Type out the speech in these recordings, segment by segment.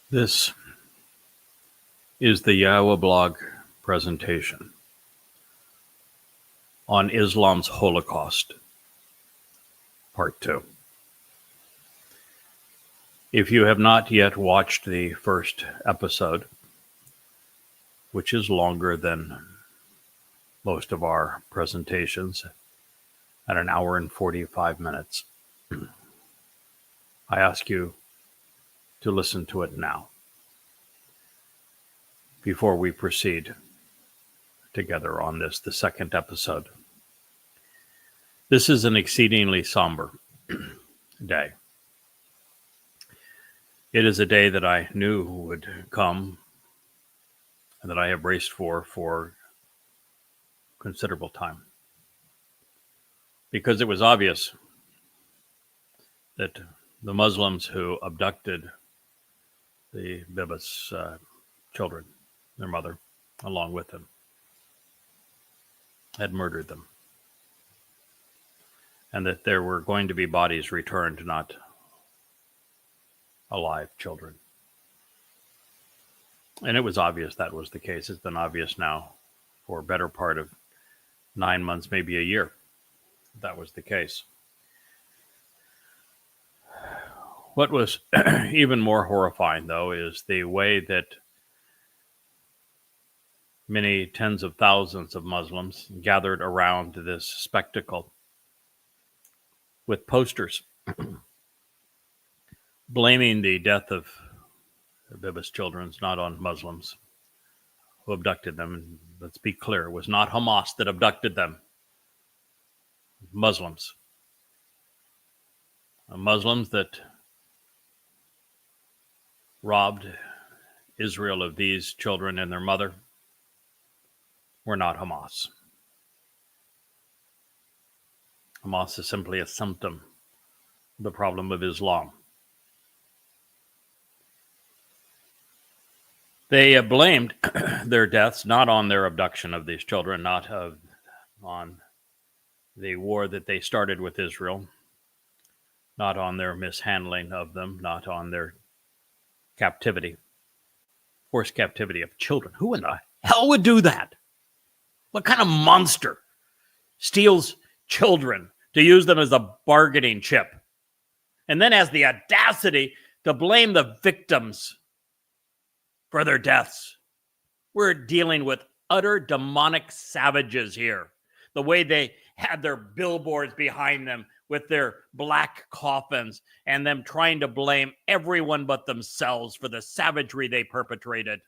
This is the YAHOWAH blog presentation on Islam's Holocaust, Part 2. If you have not yet watched the first episode, which is longer than most of our presentations, at an hour and 45 minutes, I ask you to listen to it now, before we proceed together on this, the second episode. This is an exceedingly somber day. It is a day that I knew would come and that I have braced for considerable time. Because it was obvious that the Muslims who abducted the Babel's children, their mother, along with them, had murdered them. And that there were going to be bodies returned, not alive children. And it was obvious that was the case. It's been obvious now for a better part of 9 months, maybe a year. That was the case. What was even more horrifying, though, is the way that many tens of thousands of Muslims gathered around this spectacle with posters blaming the death of Babel's children not on Muslims who abducted them. And let's be clear, it was not Hamas that abducted them. Muslims. Muslims that robbed Israel of these children and their mother were not Hamas. Hamas is simply a symptom of the problem of Islam. They blamed their deaths not on their abduction of these children, not on the war that they started with Israel, not on their mishandling of them, not on their captivity, forced captivity of children. Who in the hell would do that? What kind of monster steals children to use them as a bargaining chip and then has the audacity to blame the victims for their deaths? We're dealing with utter demonic savages here. The way they had their billboards behind them with their black coffins and them trying to blame everyone but themselves for the savagery they perpetrated.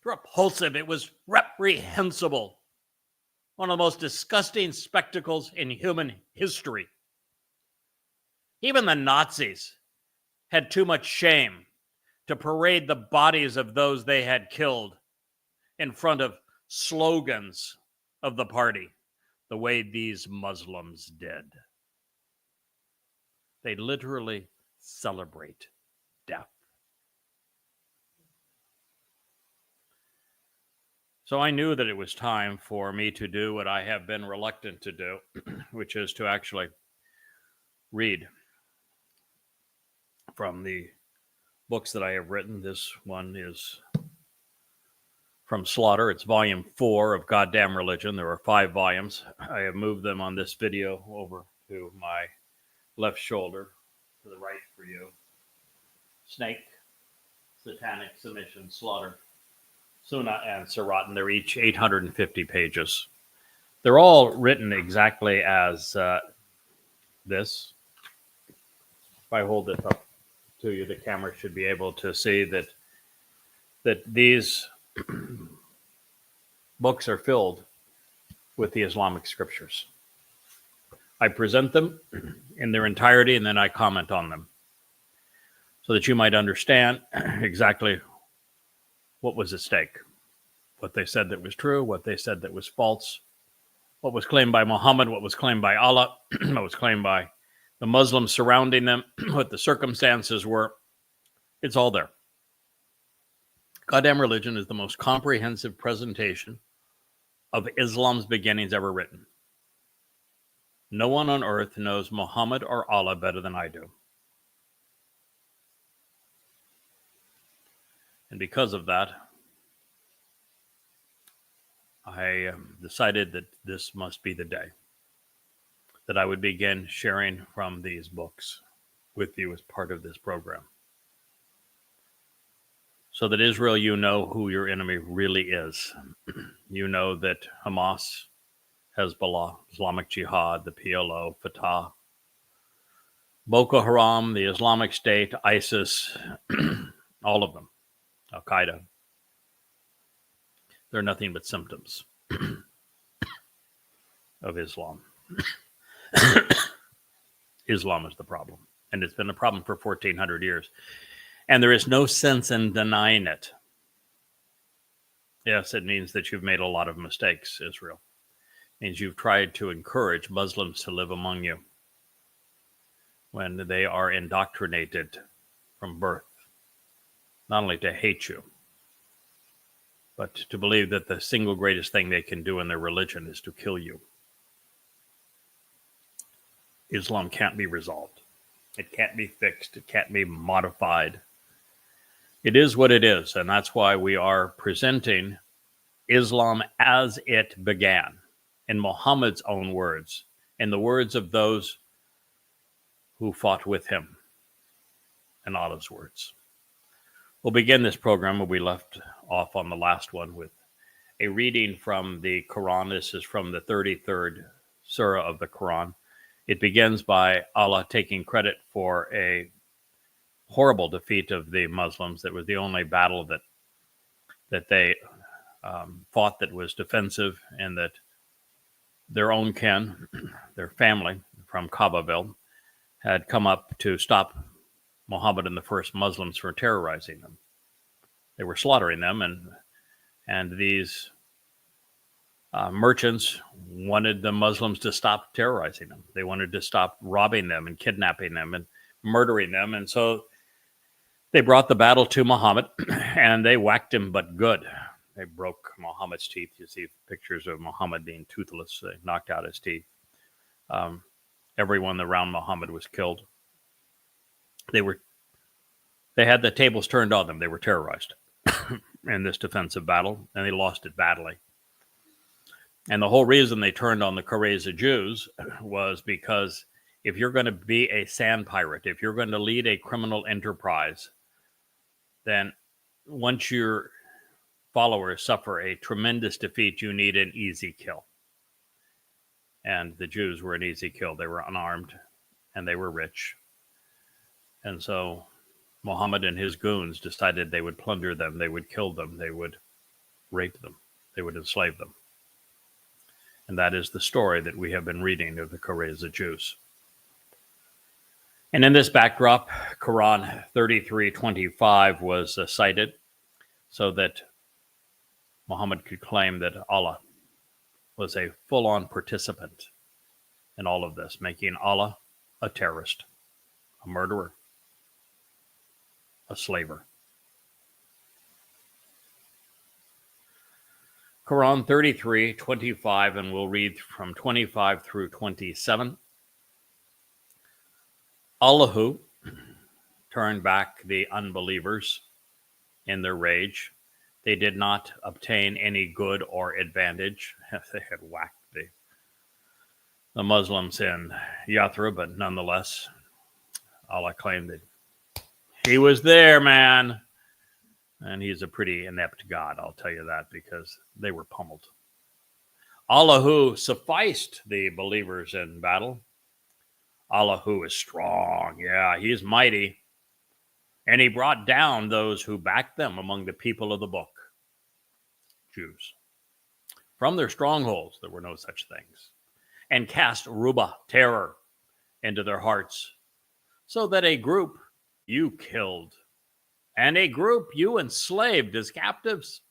Repulsive. It was reprehensible. One of the most disgusting spectacles in human history. Even the Nazis had too much shame to parade the bodies of those they had killed in front of slogans of the party, the way these Muslims did. They literally celebrate death. So I knew that it was time for me to do what I have been reluctant to do, which is to actually read from the books that I have written. This one is from Slaughter. It's volume 4 of Goddamn Religion. There are 5 volumes. I have moved them on this video over to my left shoulder, to the right for you. Snake, Satanic Submission, Slaughter, Sunnah, and Sirat, and they're each 850 pages. They're all written exactly as this. If I hold it up to you, the camera should be able to see that these books are filled with the Islamic scriptures. I present them in their entirety and then I comment on them so that you might understand exactly what was at stake, what they said that was true, what they said that was false, what was claimed by Muhammad, what was claimed by Allah, what was claimed by the Muslims surrounding them, what the circumstances were. It's all there. Goddamn Religion is the most comprehensive presentation of Islam's beginnings ever written. No one on earth knows Muhammad or Allah better than I do. And because of that, I decided that this must be the day that I would begin sharing from these books with you as part of this program. So that Israel, you know who your enemy really is. You know that Hamas, Hezbollah, Islamic Jihad, the PLO, Fatah, Boko Haram, the Islamic State, ISIS, all of them, Al-Qaeda, they're nothing but symptoms of Islam. Islam is the problem, and it's been a problem for 1,400 years. And there is no sense in denying it. Yes, it means that you've made a lot of mistakes, Israel. It means you've tried to encourage Muslims to live among you when they are indoctrinated from birth, not only to hate you, but to believe that the single greatest thing they can do in their religion is to kill you. Islam can't be resolved. It can't be fixed. It can't be modified. It is what it is, and that's why we are presenting Islam as it began, in Muhammad's own words, in the words of those who fought with him, in Allah's words. We'll begin this program where we left off on the last one with a reading from the Quran. This is from the 33rd surah of the Quran. It begins by Allah taking credit for a horrible defeat of the Muslims. That was the only battle that they fought that was defensive, and that their own kin, their family from Babel, had come up to stop Muhammad and the first Muslims from terrorizing them. They were slaughtering them, and these merchants wanted the Muslims to stop terrorizing them. They wanted to stop robbing them and kidnapping them and murdering them. And so they brought the battle to Muhammad, and they whacked him, but good. They broke Muhammad's teeth. You see pictures of Muhammad being toothless. They knocked out his teeth. Everyone around Muhammad was killed. They had the tables turned on them. They were terrorized in this defensive battle, and they lost it badly. And the whole reason they turned on the Qurayza Jews was because if you're going to be a sand pirate, if you're going to lead a criminal enterprise, then once your followers suffer a tremendous defeat, you need an easy kill. And the Jews were an easy kill. They were unarmed, and they were rich. And so Muhammad and his goons decided they would plunder them, they would kill them, they would rape them, they would enslave them. And that is the story that we have been reading of the Qurayza Jews. And in this backdrop, Quran 33:25 was cited so that Muhammad could claim that Allah was a full-on participant in all of this, making Allah a terrorist, a murderer, a slaver. Quran 33:25, and we'll read from 25 through 27. Allahu turned back the unbelievers in their rage. They did not obtain any good or advantage. They had whacked the Muslims in Yathrib, but nonetheless, Allah claimed that he was there, man. And he's a pretty inept God, I'll tell you that, because they were pummeled. Allahu sufficed the believers in battle. Allahu is strong. Yeah, he's mighty. And he brought down those who backed them among the people of the book, Jews. From their strongholds, there were no such things. And cast ruba, terror, into their hearts, so that a group you killed, and a group you enslaved as captives.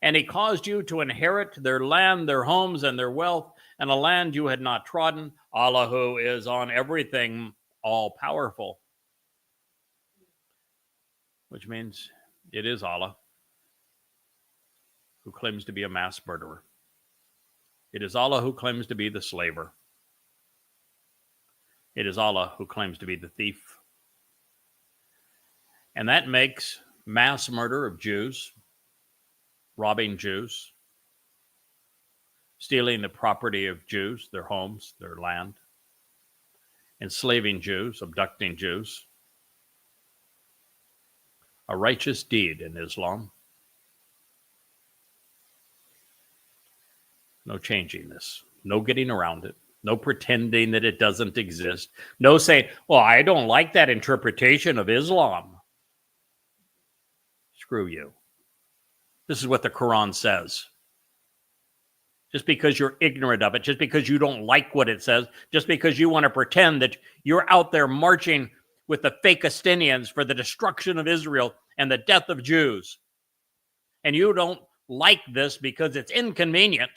And he caused you to inherit their land, their homes, and their wealth, and a land you had not trodden. Allahu is on everything all-powerful. Which means it is Allah who claims to be a mass murderer. It is Allah who claims to be the slaver. It is Allah who claims to be the thief. And that makes mass murder of Jews, robbing Jews, stealing the property of Jews, their homes, their land, enslaving Jews, abducting Jews. A righteous deed in Islam. No changing this. No getting around it. No pretending that it doesn't exist. No saying, well, I don't like that interpretation of Islam. Screw you. This is what the Quran says. Just because you're ignorant of it, just because you don't like what it says, just because you want to pretend that you're out there marching with the fake Palestinians for the destruction of Israel and the death of Jews, and you don't like this because it's inconvenient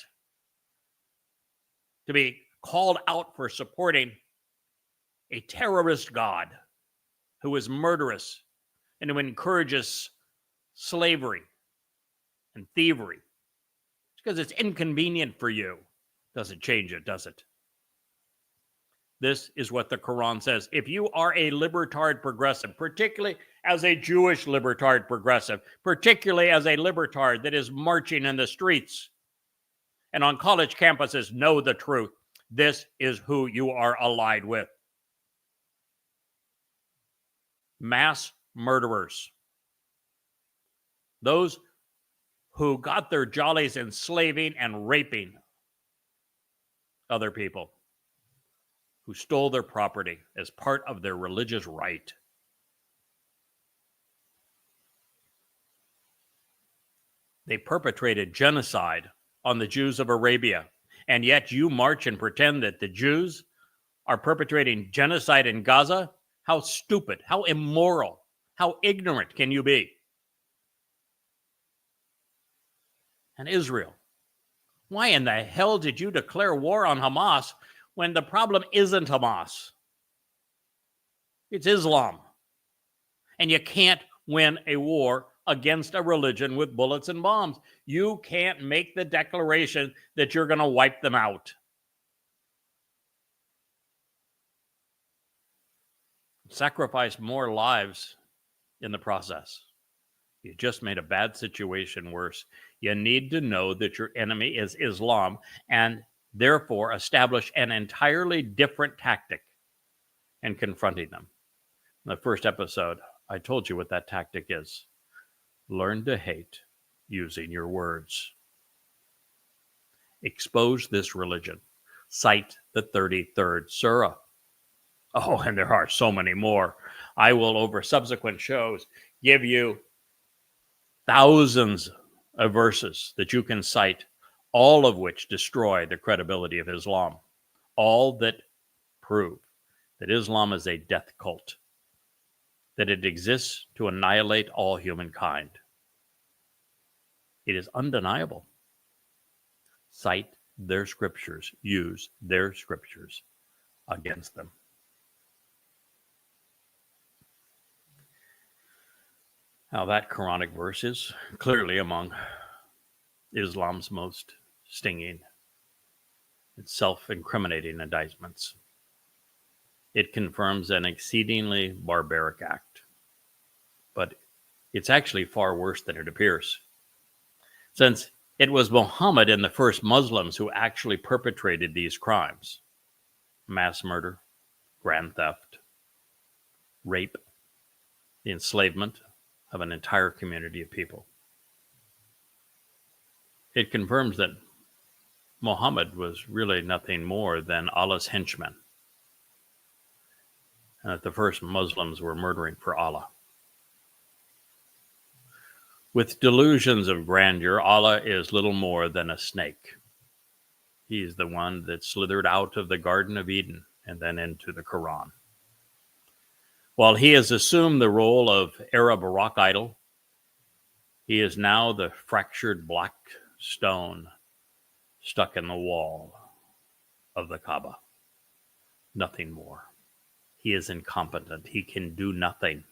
to be called out for supporting a terrorist God who is murderous and who encourages slavery and thievery. It's because it's inconvenient for you. Doesn't change it, does it? This is what the Quran says. If you are a libertard progressive, particularly as a Jewish libertard progressive, particularly as a libertard that is marching in the streets and on college campuses, know the truth. This is who you are allied with. Mass murderers. Those who got their jollies enslaving and raping other people, who stole their property as part of their religious right. They perpetrated genocide on the Jews of Arabia, and yet you march and pretend that the Jews are perpetrating genocide in Gaza? How stupid, how immoral, how ignorant can you be? And Israel, why in the hell did you declare war on Hamas when the problem isn't Hamas? It's Islam. And you can't win a war against a religion with bullets and bombs. You can't make the declaration that you're going to wipe them out. Sacrifice more lives in the process. You just made a bad situation worse. You need to know that your enemy is Islam and therefore establish an entirely different tactic in confronting them. In the first episode, I told you what that tactic is. Learn to hate using your words. Expose this religion. Cite the 33rd Surah. Oh, and there are so many more. I will, over subsequent shows, give you thousands of verses that you can cite, all of which destroy the credibility of Islam. All that prove that Islam is a death cult, that it exists to annihilate all humankind. It is undeniable. Cite their scriptures, use their scriptures against them. Now, that Quranic verse is clearly among Islam's most stinging and self-incriminating indictments. It confirms an exceedingly barbaric act, but it's actually far worse than it appears, since it was Muhammad and the first Muslims who actually perpetrated these crimes: mass murder, grand theft, rape, the enslavement of an entire community of people. It confirms that Muhammad was really nothing more than Allah's henchman, and that the first Muslims were murdering for Allah. With delusions of grandeur, Allah is little more than a snake. He is the one that slithered out of the Garden of Eden and then into the Quran. While he has assumed the role of Arab rock idol, he is now the fractured black stone stuck in the wall of the Kaaba. Nothing more. He is incompetent. He can do nothing.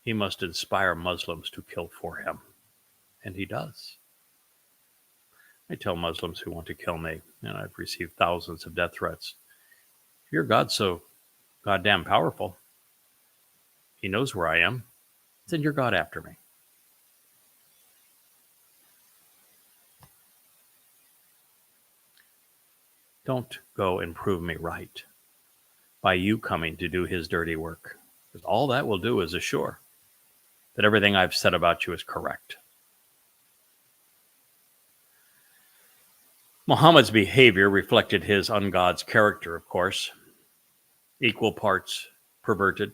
He must inspire Muslims to kill for him. And he does. I tell Muslims who want to kill me, and I've received thousands of death threats, if your God's so goddamn powerful, he knows where I am. Send your God after me. Don't go and prove me right by you coming to do his dirty work. Because all that will do is assure that everything I've said about you is correct. Muhammad's behavior reflected his ungod's character, of course, equal parts perverted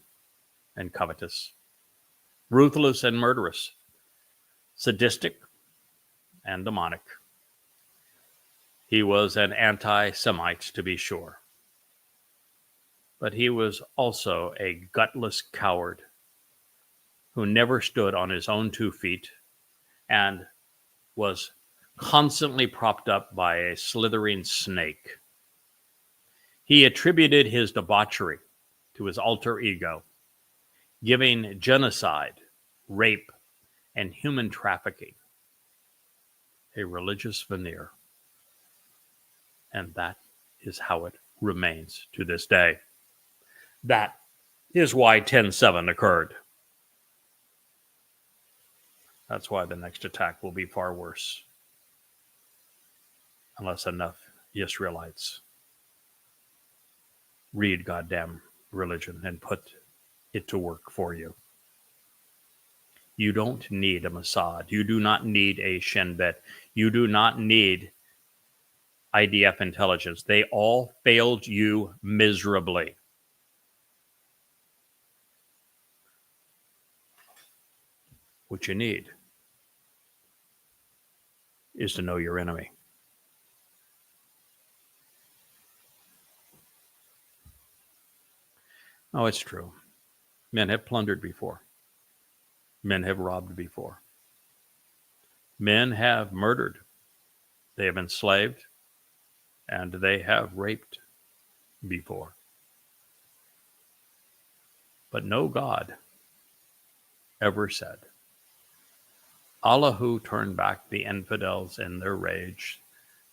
and covetous, ruthless and murderous, sadistic and demonic. He was an anti-Semite, to be sure. But he was also a gutless coward who never stood on his own 2 feet and was constantly propped up by a slithering snake. He attributed his debauchery to his alter ego, giving genocide, rape, and human trafficking a religious veneer. And that is how it remains to this day. That is why 10/7 occurred. That's why the next attack will be far worse. Unless enough Israelites read goddamn religion and put it to work for you. You don't need a Mossad. You do not need a Shin Bet. You do not need IDF intelligence. They all failed you miserably. What you need is to know your enemy. Oh, it's true. Men have plundered before. Men have robbed before. Men have murdered. They have enslaved. And they have raped before. But no God ever said, Allahu turned back the infidels in their rage.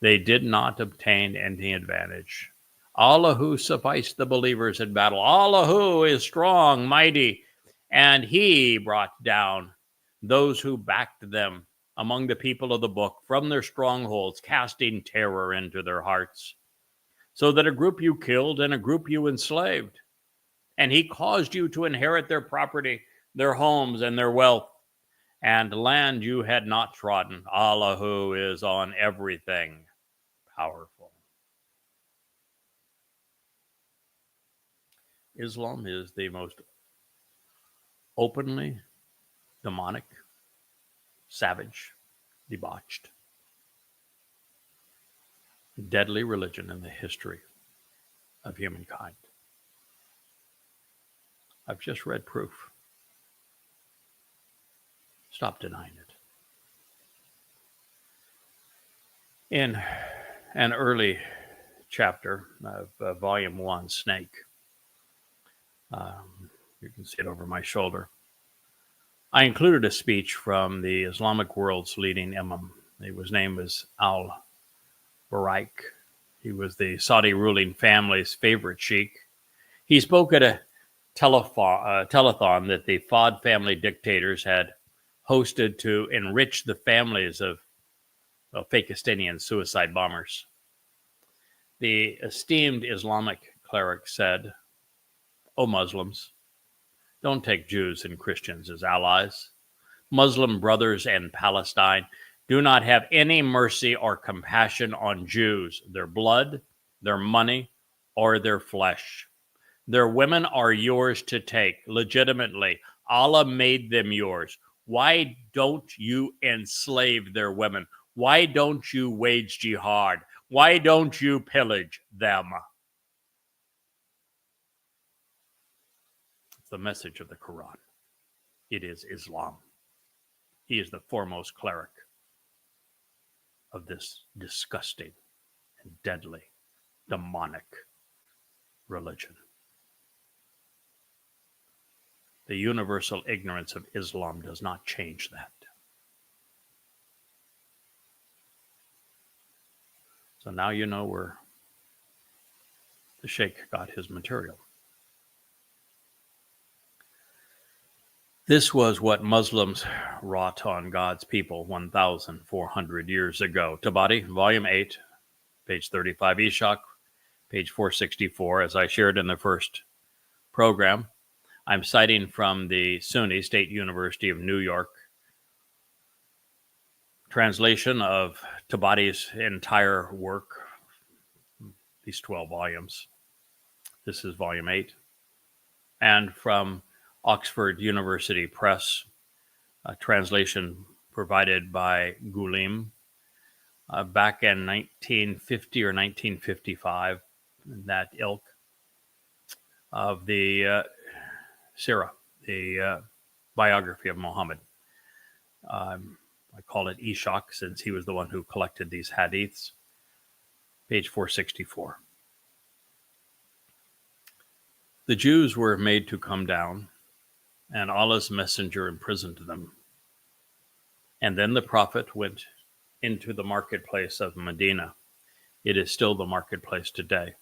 They did not obtain any advantage. Allahu sufficed the believers in battle. Allahu is strong, mighty, and he brought down those who backed them among the people of the book from their strongholds, casting terror into their hearts, so that a group you killed and a group you enslaved. And he caused you to inherit their property, their homes, and their wealth, and land you had not trodden. Allahu is on everything powerful. Islam is the most openly demonic, savage, debauched, deadly religion in the history of humankind. I've just read proof. Stop denying it. In an early chapter of Volume 1, Snake, you can see it over my shoulder, I included a speech from the Islamic world's leading imam. His name was Al-Baraik. He was the Saudi ruling family's favorite sheikh. He spoke at a telethon that the Fahd family dictators had hosted to enrich the families of Pakistani suicide bombers. The esteemed Islamic cleric said, "O Muslims, don't take Jews and Christians as allies. Muslim brothers in Palestine do not have any mercy or compassion on Jews, their blood, their money, or their flesh. Their women are yours to take legitimately. Allah made them yours. Why don't you enslave their women? Why don't you wage jihad? Why don't you pillage them?" It's the message of the Quran. It is Islam. He is the foremost cleric of this disgusting and deadly, demonic religion. The universal ignorance of Islam does not change that. So now you know where the Sheikh got his material. This was what Muslims wrought on God's people 1,400 years ago. Tabari, Volume 8, page 35. Ishak, page 464. As I shared in the first program, I'm citing from the SUNY, State University of New York, translation of Tabari's entire work, these 12 volumes. This is Volume 8. And from Oxford University Press, a translation provided by Gulim back in 1950 or 1955, that ilk, of the Sirah, the biography of Muhammad. I call it Ishak since he was the one who collected these hadiths. Page 464. The Jews were made to come down, and Allah's messenger imprisoned them. And then the prophet went into the marketplace of Medina. It is still the marketplace today.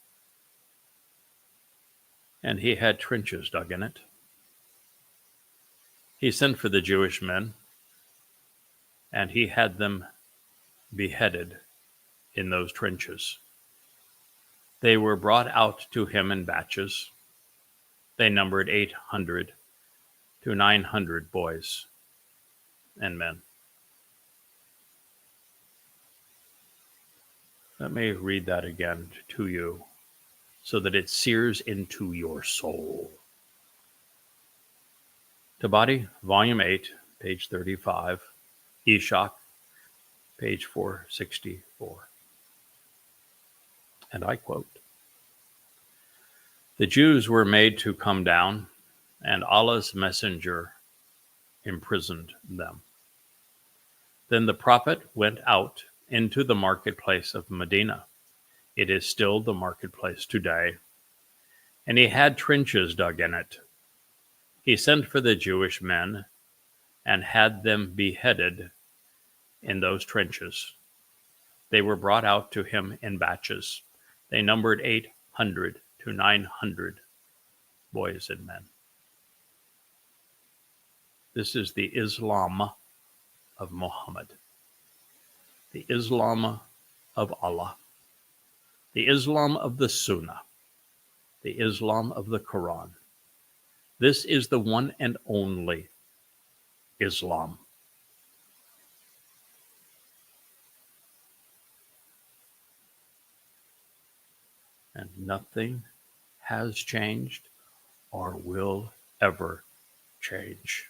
And he had trenches dug in it. He sent for the Jewish men, and he had them beheaded in those trenches. They were brought out to him in batches. They numbered 800 to 900 boys and men. Let me read that again to you so that it sears into your soul. Tabari, Volume 8, page 35. Ishak, page 464. And I quote, "The Jews were made to come down, and Allah's messenger imprisoned them. Then the prophet went out into the marketplace of Medina. It is still the marketplace today. And he had trenches dug in it. He sent for the Jewish men and had them beheaded in those trenches. They were brought out to him in batches. They numbered 800 to 900 boys and men." This is the Islam of Muhammad, the Islam of Allah, the Islam of the Sunnah, the Islam of the Quran. This is the one and only Islam. And nothing has changed or will ever change.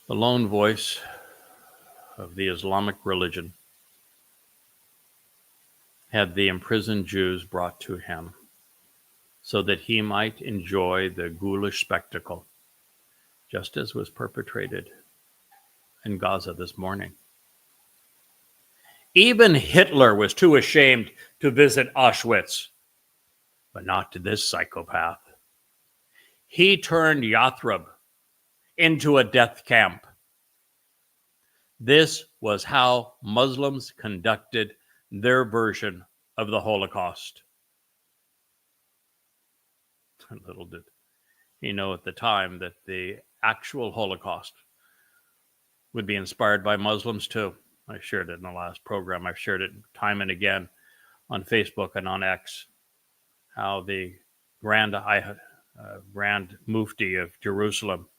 The lone voice of the Islamic religion had the imprisoned Jews brought to him so that he might enjoy the ghoulish spectacle, just as was perpetrated in Gaza this morning. Even Hitler was too ashamed to visit Auschwitz, but not to this psychopath. He turned Yathrib into a death camp. This was how Muslims conducted their version of the Holocaust. Little did he know at the time that the actual Holocaust would be inspired by Muslims too. I shared it in the last program. I've shared it time and again on Facebook and on X, how the Grand Mufti of Jerusalem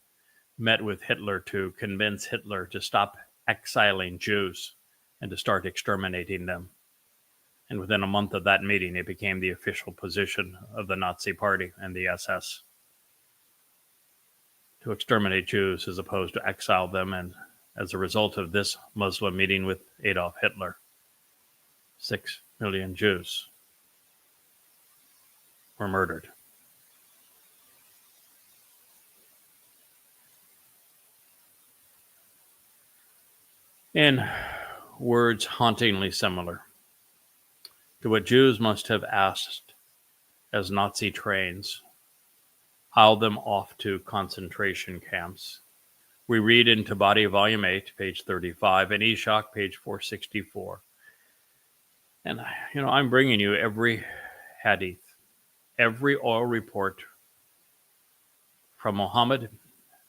met with Hitler to convince Hitler to stop exiling Jews and to start exterminating them. And within a month of that meeting, it became the official position of the Nazi Party and the SS to exterminate Jews as opposed to exile them. And as a result of this Muslim meeting with Adolf Hitler, 6 million Jews were murdered. In words hauntingly similar to what Jews must have asked as Nazi trains hauled them off to concentration camps, we read in Tabari, Volume 8, page 35, and Ishak, page 464. And, I'm bringing you every hadith, every oral report from Muhammad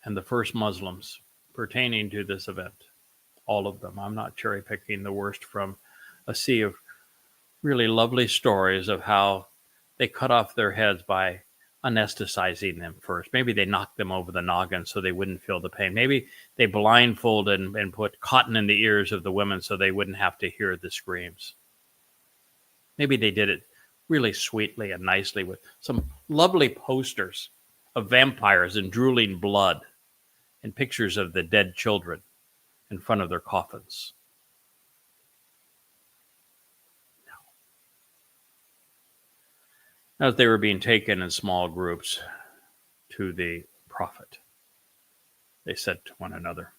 and the first Muslims pertaining to this event. All of them. I'm not cherry picking the worst from a sea of really lovely stories of how they cut off their heads by anesthetizing them first. Maybe they knocked them over the noggin so they wouldn't feel the pain. Maybe they blindfolded and put cotton in the ears of the women so they wouldn't have to hear the screams. Maybe they did it really sweetly and nicely with some lovely posters of vampires and drooling blood and pictures of the dead children in front of their coffins. As they were being taken in small groups to the prophet, they said to one another,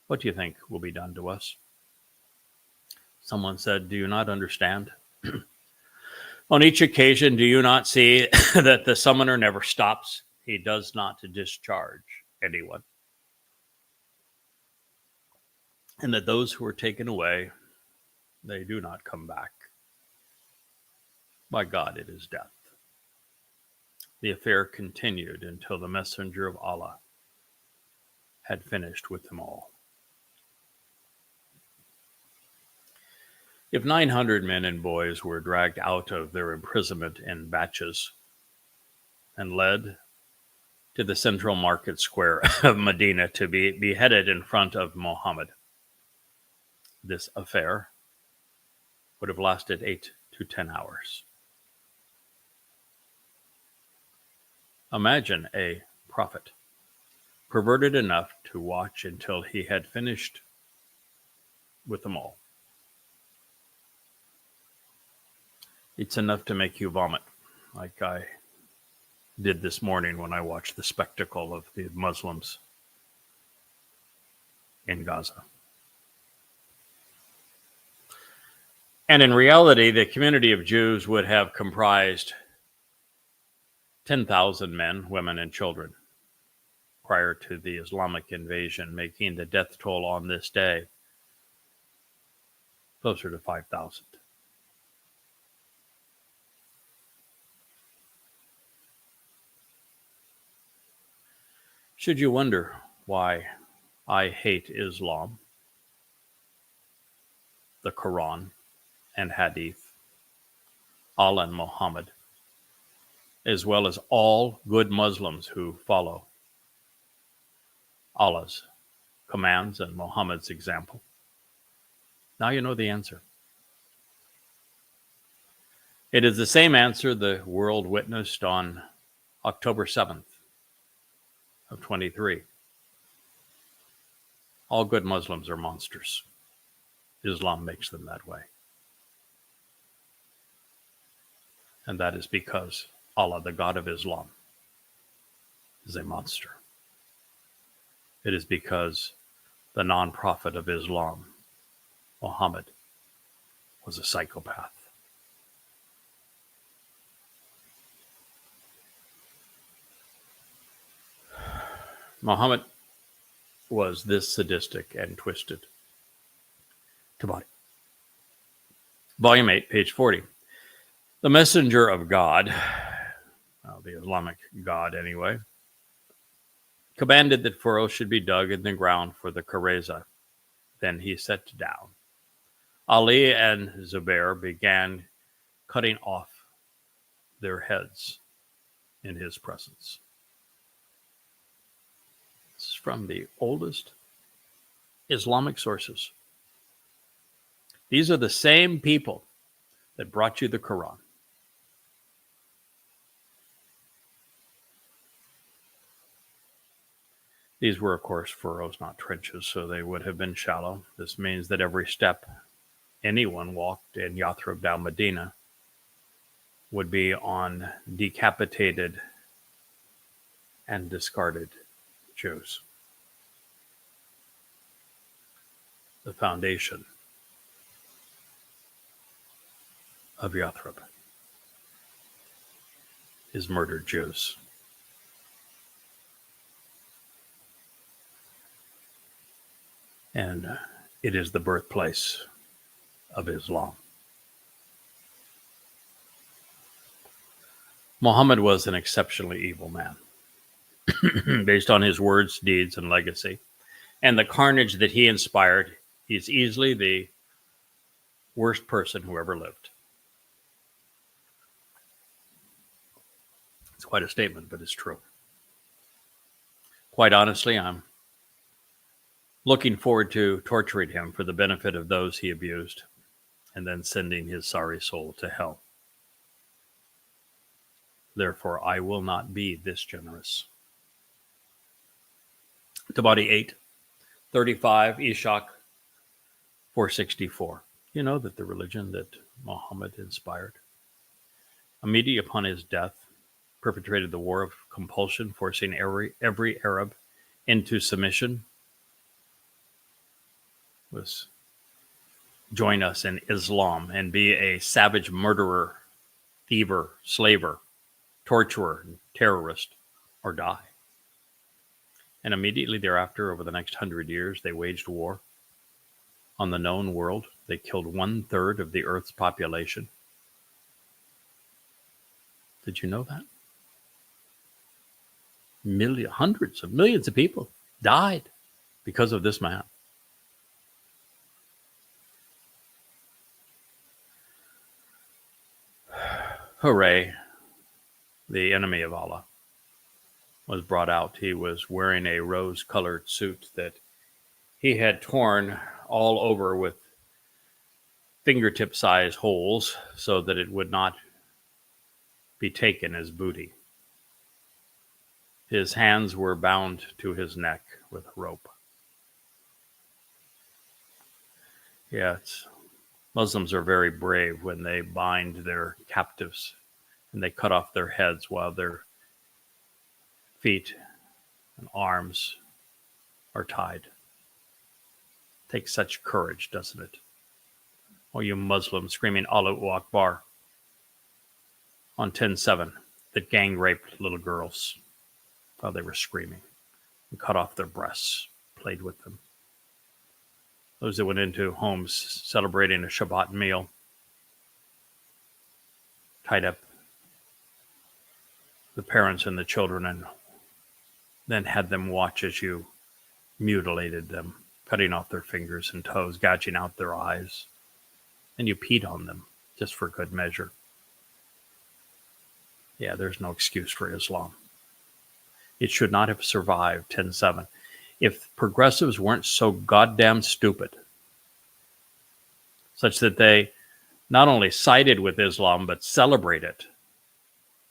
"What do you think will be done to us?" Someone said, "Do you not understand? On each occasion, do you not see that the summoner never stops? He does not discharge anyone. And that those who are taken away, they do not come back. By God, it is death." The affair continued until the messenger of Allah had finished with them all. If 900 men and boys were dragged out of their imprisonment in batches and led to the central market square of Medina to be beheaded in front of Muhammad, this affair would have lasted 8 to 10 hours. Imagine a prophet, perverted enough to watch until he had finished with them all. It's enough to make you vomit, like I did this morning when I watched the spectacle of the Muslims in Gaza. And in reality, the community of Jews would have comprised 10,000 men, women, and children prior to the Islamic invasion, making the death toll on this day closer to 5,000. Should you wonder why I hate Islam, the Quran and Hadith, Allah and Muhammad, as well as all good Muslims who follow Allah's commands and Muhammad's example? Now you know the answer. It is the same answer the world witnessed on October 7th of 23. All good Muslims are monsters. Islam makes them that way. And that is because Allah, the God of Islam, is a monster. It is because the non-prophet of Islam, Muhammad, was a psychopath. Muhammad was this sadistic and twisted. Tabari. Volume 8, page 40. The messenger of God, the Islamic God anyway, commanded that furrows should be dug in the ground for the Kareza. Then he sat down. Ali and Zubair began cutting off their heads in his presence. This is from the oldest Islamic sources. These are the same people that brought you the Quran. These were, of course, furrows, not trenches, so they would have been shallow. This means that every step anyone walked in Yathrib down Medina would be on decapitated and discarded Jews. The foundation of Yathrib is murdered Jews. And it is the birthplace of Islam. Muhammad was an exceptionally evil man. based on his words, deeds, and legacy, and the carnage that he inspired, he's easily the worst person who ever lived. It's quite a statement, but it's true. Quite honestly, I'm looking forward to torturing him for the benefit of those he abused and then sending his sorry soul to hell. Therefore, I will not be this generous. Tabari 8:35, Ishak 4:64. You know that the religion that Muhammad inspired, immediately upon his death, perpetrated the war of compulsion, forcing every Arab into submission, was join us in Islam and be a savage murderer, thiever, slaver, torturer, terrorist, or die. And immediately thereafter, over the next 100 years, they waged war on the known world. They killed 1/3 of the Earth's population. Did you know that? Hundreds of millions of people died because of this man. Hooray, the enemy of Allah was brought out. He was wearing a rose-colored suit that he had torn all over with fingertip-size holes so that it would not be taken as booty. His hands were bound to his neck with a rope. Yes, Muslims are very brave when they bind their captives and they cut off their heads while their feet and arms are tied. It takes such courage, doesn't it? Oh, you Muslims screaming Allahu Akbar on 10/7 that gang raped little girls while they were screaming and cut off their breasts, played with them. Those that went into homes celebrating a Shabat meal, tied up the parents and the children and then had them watch as you mutilated them, cutting off their fingers and toes, gouging out their eyes. And you peed on them just for good measure. Yeah, there's no excuse for Islam. It should not have survived 10/7. If progressives weren't so goddamn stupid, such that they not only sided with Islam, but celebrate it,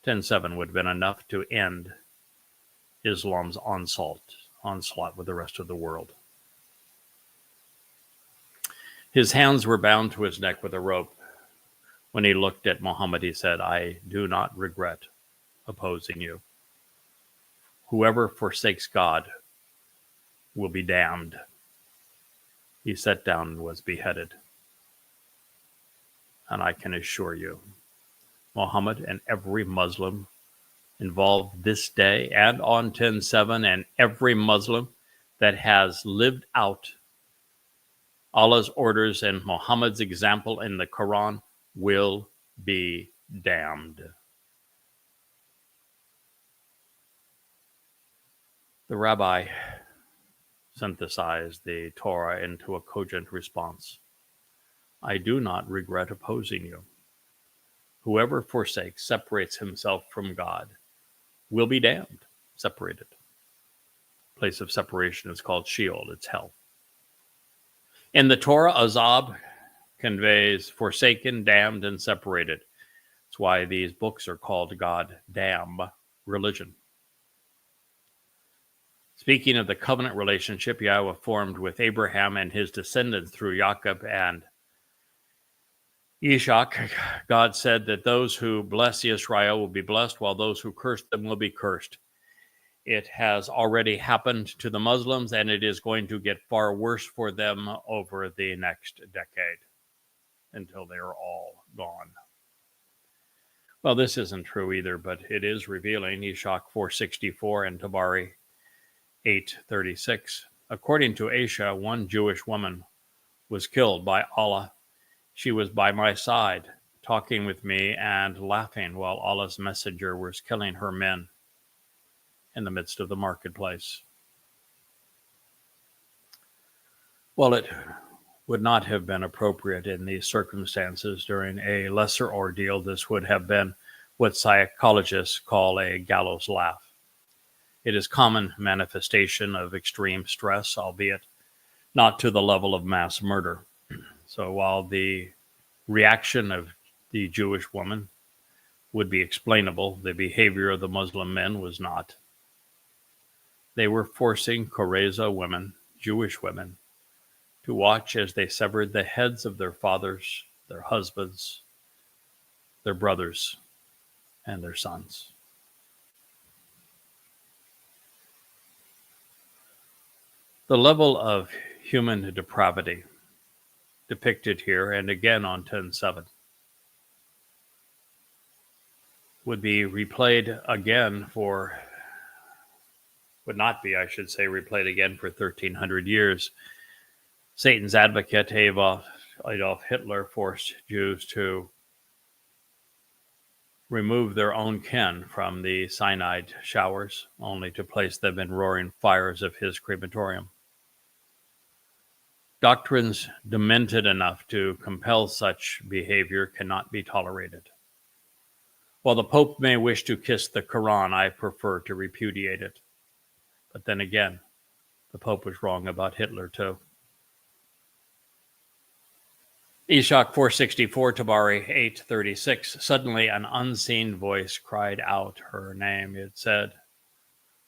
10/7 would have been enough to end Islam's onslaught with the rest of the world. His hands were bound to his neck with a rope. When he looked at Muhammad, he said, I do not regret opposing you. Whoever forsakes God will be damned. He sat down and was beheaded. And I can assure you, Muhammad and every Muslim involved this day and on 10/7, and every Muslim that has lived out Allah's orders and Muhammad's example in the Quran will be damned. The rabbi synthesized the Torah into a cogent response. I do not regret opposing you. Whoever forsakes, separates himself from God, will be damned, separated. Place of separation is called Sheol, it's hell. In the Torah, azab conveys forsaken, damned, and separated. That's why these books are called God damn religion. Speaking of the covenant relationship Yahweh formed with Abraham and his descendants through Jacob and Ishak, God said that those who bless Israel will be blessed, while those who curse them will be cursed. It has already happened to the Muslims, and it is going to get far worse for them over the next decade until they are all gone. Well, this isn't true either, but it is revealing. Ishak 4:64 and Tabari 8:36. According to Aisha, one Jewish woman was killed by Allah. She was by my side, talking with me and laughing while Allah's messenger was killing her men. in the midst of the marketplace. Well, it would not have been appropriate in these circumstances. During a lesser ordeal, this would have been what psychologists call a gallows laugh. It is common manifestation of extreme stress, albeit not to the level of mass murder. So while the reaction of the Jewish woman would be explainable, the behavior of the Muslim men was not. They were forcing Koreza women, Jewish women, to watch as they severed the heads of their fathers, their husbands, their brothers, and their sons. The level of human depravity depicted here and again on 10:7 would be replayed again would not be, I should say, replayed again for 1,300 years. Satan's advocate, Adolf Hitler, forced Jews to remove their own kin from the cyanide showers, only to place them in roaring fires of his crematorium. Doctrines demented enough to compel such behavior cannot be tolerated. While the Pope may wish to kiss the Quran, I prefer to repudiate it. But then again, the Pope was wrong about Hitler too. Eshach 464, Tabari 836. Suddenly an unseen voice cried out her name. It said,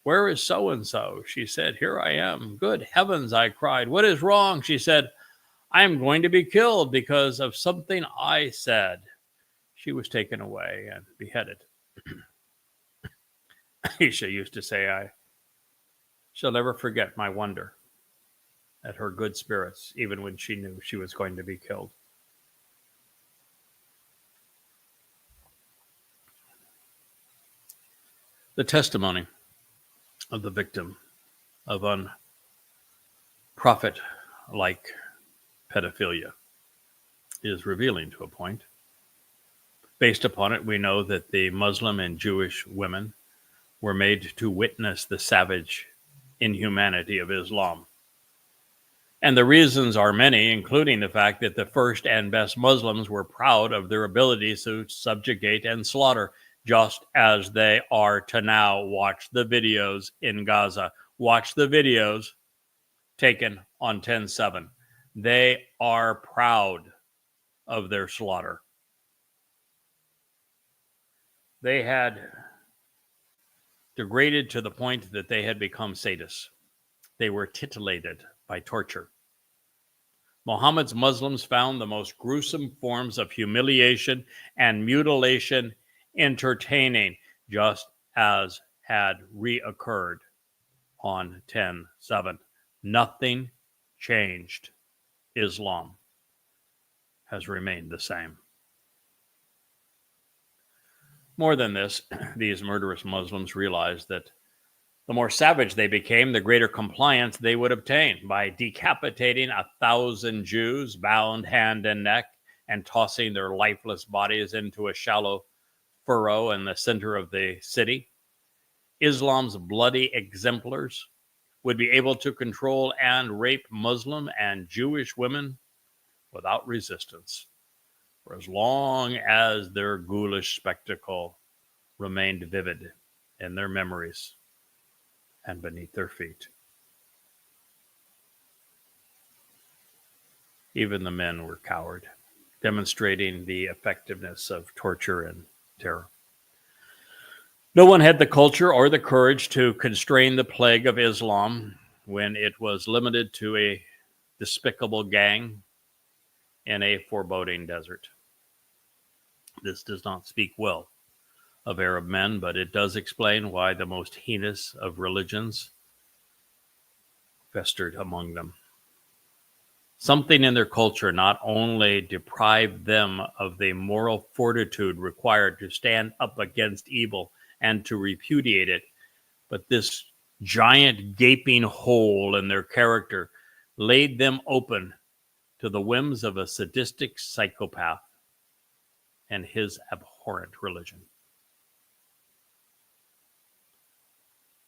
"Where is so-and-so?" She said, "Here I am." "Good heavens," I cried. "What is wrong?" She said, "I am going to be killed because of something I said." She was taken away and beheaded. Aisha used to say, "I shall never forget my wonder at her good spirits, even when she knew she was going to be killed." The testimony of the victim of unprophet-like pedophilia is revealing to a point. Based upon it, we know that the Muslim and Jewish women were made to witness the savage inhumanity of Islam. And the reasons are many, including the fact that the first and best Muslims were proud of their ability to subjugate and slaughter, just as they are to now. Watch the videos in Gaza. Watch the videos taken on 10/7. They are proud of their slaughter. They had degraded to the point that they had become sadists. They were titillated by torture. Muhammad's Muslims found the most gruesome forms of humiliation and mutilation entertaining, just as had reoccurred on 10/7. Nothing changed. Islam has remained the same. More than this, these murderous Muslims realized that the more savage they became, the greater compliance they would obtain by decapitating 1,000 Jews, bound hand and neck, and tossing their lifeless bodies into a shallow furrow in the center of the city. Islam's bloody exemplars would be able to control and rape Muslim and Jewish women without resistance, for as long as their ghoulish spectacle remained vivid in their memories and beneath their feet. Even the men were cowed, demonstrating the effectiveness of torture and terror. No one had the culture or the courage to constrain the plague of Islam when it was limited to a despicable gang in a foreboding desert. This does not speak well of Arab men, but it does explain why the most heinous of religions festered among them. Something in their culture not only deprived them of the moral fortitude required to stand up against evil and to repudiate it, but this giant gaping hole in their character laid them open to the whims of a sadistic psychopath and his abhorrent religion.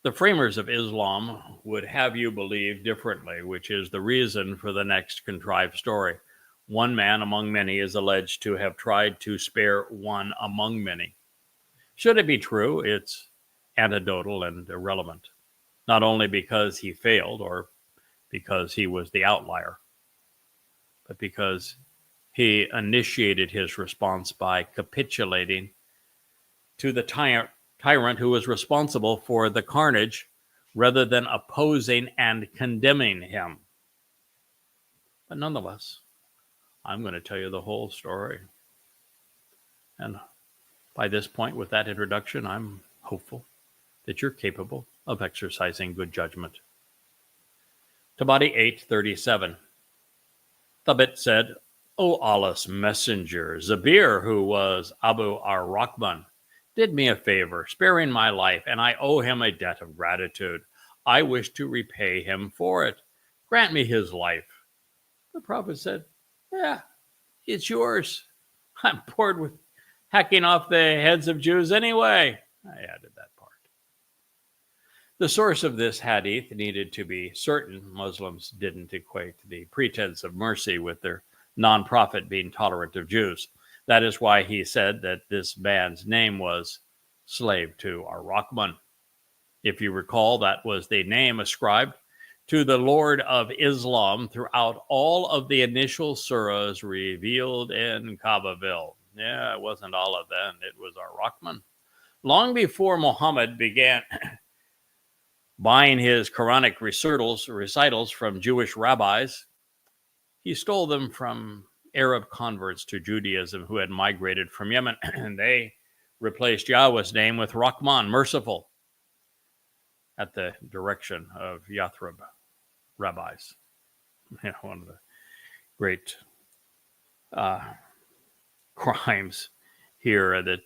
The framers of Islam would have you believe differently, which is the reason for the next contrived story. One man among many is alleged to have tried to spare one among many. Should it be true, it's anecdotal and irrelevant, not only because he failed or because he was the outlier, but because he initiated his response by capitulating to the tyrant who was responsible for the carnage rather than opposing and condemning him. But nonetheless, I'm going to tell you the whole story. And by this point, with that introduction, I'm hopeful that you're capable of exercising good judgment. Tabari 8:37. Thabit said, O Allah's messenger, Zabir, who was Abu ar-Rahman, did me a favor, sparing my life, and I owe him a debt of gratitude. I wish to repay him for it. Grant me his life. The Prophet said, yeah, it's yours. I'm bored with hacking off the heads of Jews anyway. I added that part. The source of this hadith needed to be certain. Muslims didn't equate the pretense of mercy with their non-prophet being tolerant of Jews. That is why he said that this man's name was slave to ar-Rahman. If you recall, that was the name ascribed to the Lord of Islam throughout all of the initial surahs revealed in Babel. Yeah, it wasn't Allah then, it was ar-Rahman. Long before Muhammad began buying his Quranic recitals from Jewish rabbis, he stole them from Arab converts to Judaism who had migrated from Yemen, and they replaced Yahweh's name with Rahman, merciful, at the direction of Yathrib rabbis. One of the great crimes here that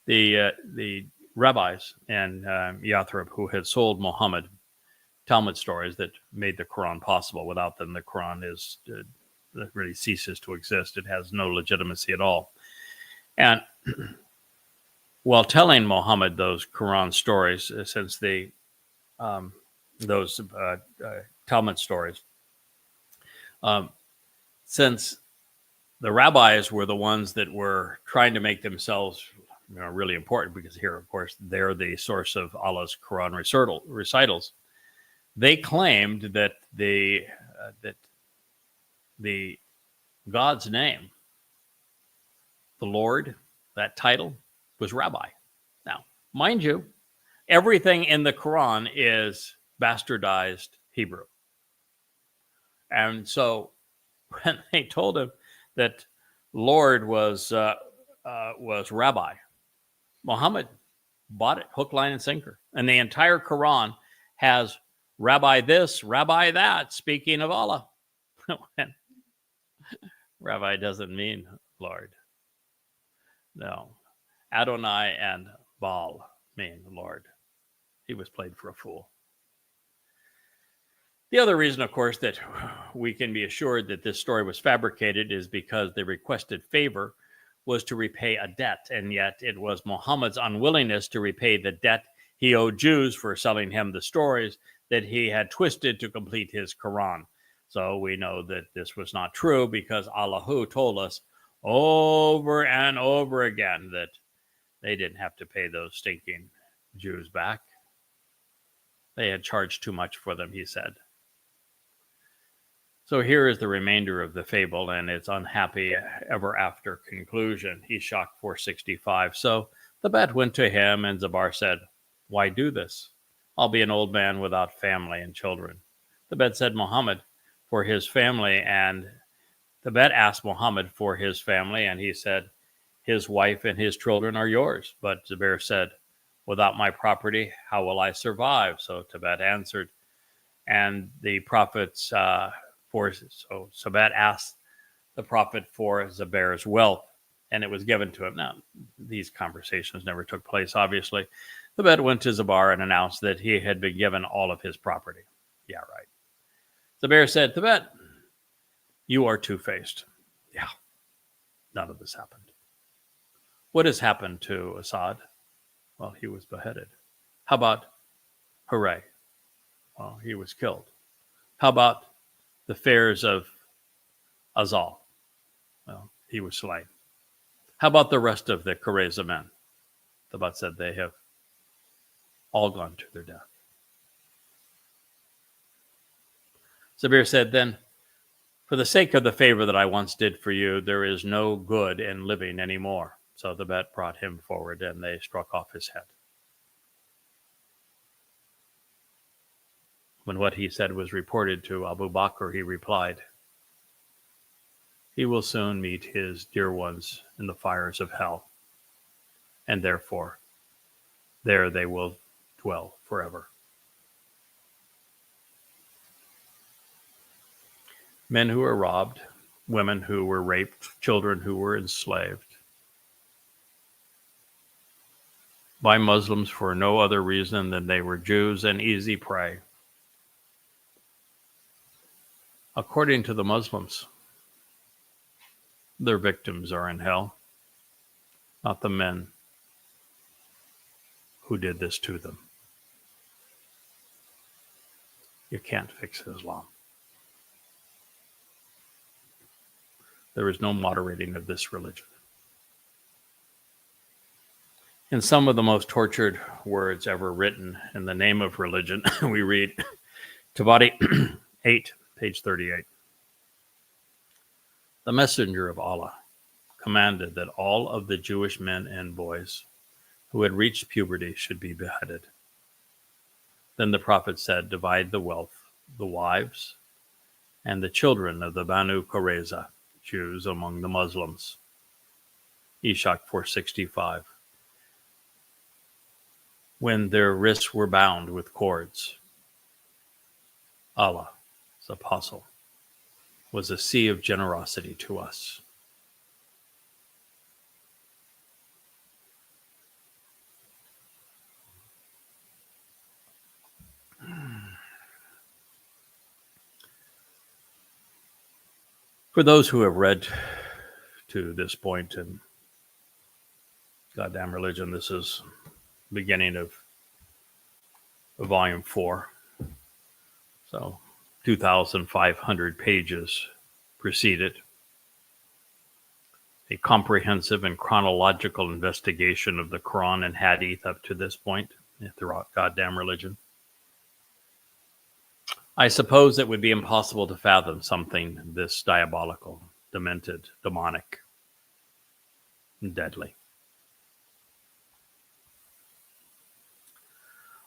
the rabbis and Yathrib who had sold Muhammad Talmud stories that made the Quran possible. Without them, the Quran is that really ceases to exist. It has no legitimacy at all. And while telling Muhammad those Quran stories, since those Talmud stories, since the rabbis were the ones that were trying to make themselves really important, because here, of course, they're the source of Allah's Quran recitals. They claimed that the God's name, the Lord, that title, was Rabbi. Now, mind you, everything in the Quran is bastardized Hebrew. And so when they told him that Lord was Rabbi, Muhammad bought it hook, line, and sinker. And the entire Quran has Rabbi this, Rabbi that, speaking of Allah. Rabbi doesn't mean Lord. No. Adonai and Baal mean Lord. He was played for a fool. The other reason, of course, that we can be assured that this story was fabricated is because the requested favor was to repay a debt, and yet it was Muhammad's unwillingness to repay the debt he owed Jews for selling him the stories that he had twisted to complete his Quran. So we know that this was not true because Allah told us over and over again that they didn't have to pay those stinking Jews back. They had charged too much for them, he said. So here is the remainder of the fable and its unhappy ever after conclusion. Eshach 465. So the bet went to him, and Zabar said, why do this? I'll be an old man without family and children. The bet said Muhammad for his family, and the bet asked Muhammad for his family, and he said, his wife and his children are yours. But Zubair said, without my property, how will I survive? So Tibet answered, and the prophets so Sabat asked the prophet for Zubair's wealth, and it was given to him. Now, these conversations never took place, obviously. The Bed went to Zubair and announced that he had been given all of his property. Yeah, right. Zubair said, Tibet, you are two-faced. Yeah, none of this happened. What has happened to Assad? Well, he was beheaded. How about Hooray. Well, he was killed. How about the fairs of Azal? Well, he was slain. How about the rest of the Kareza men? The Bat said they have all gone to their death. Zabir said, then, for the sake of the favor that I once did for you, there is no good in living anymore. So the Bet brought him forward and they struck off his head. When what he said was reported to Abu Bakr, he replied, he will soon meet his dear ones in the fires of hell, and therefore there they will dwell forever. Men who were robbed, women who were raped, children who were enslaved by Muslims for no other reason than they were Jews and easy prey. According to the Muslims, their victims are in hell, not the men who did this to them. You can't fix Islam. There is no moderating of this religion. In some of the most tortured words ever written in the name of religion, we read Tabari 8, page 38. The messenger of Allah commanded that all of the Jewish men and boys who had reached puberty should be beheaded. Then the Prophet said, divide the wealth, the wives, and the children of the Banu Qurayza, Jews, among the Muslims. Ishaq 465. When their wrists were bound with cords, Allah's apostle was a sea of generosity to us. For those who have read to this point in Goddamn Religion, this is the beginning of volume 4. So 2,500 pages preceded. A comprehensive and chronological investigation of the Quran and Hadith up to this point throughout Goddamn Religion. I suppose it would be impossible to fathom something this diabolical, demented, demonic, and deadly.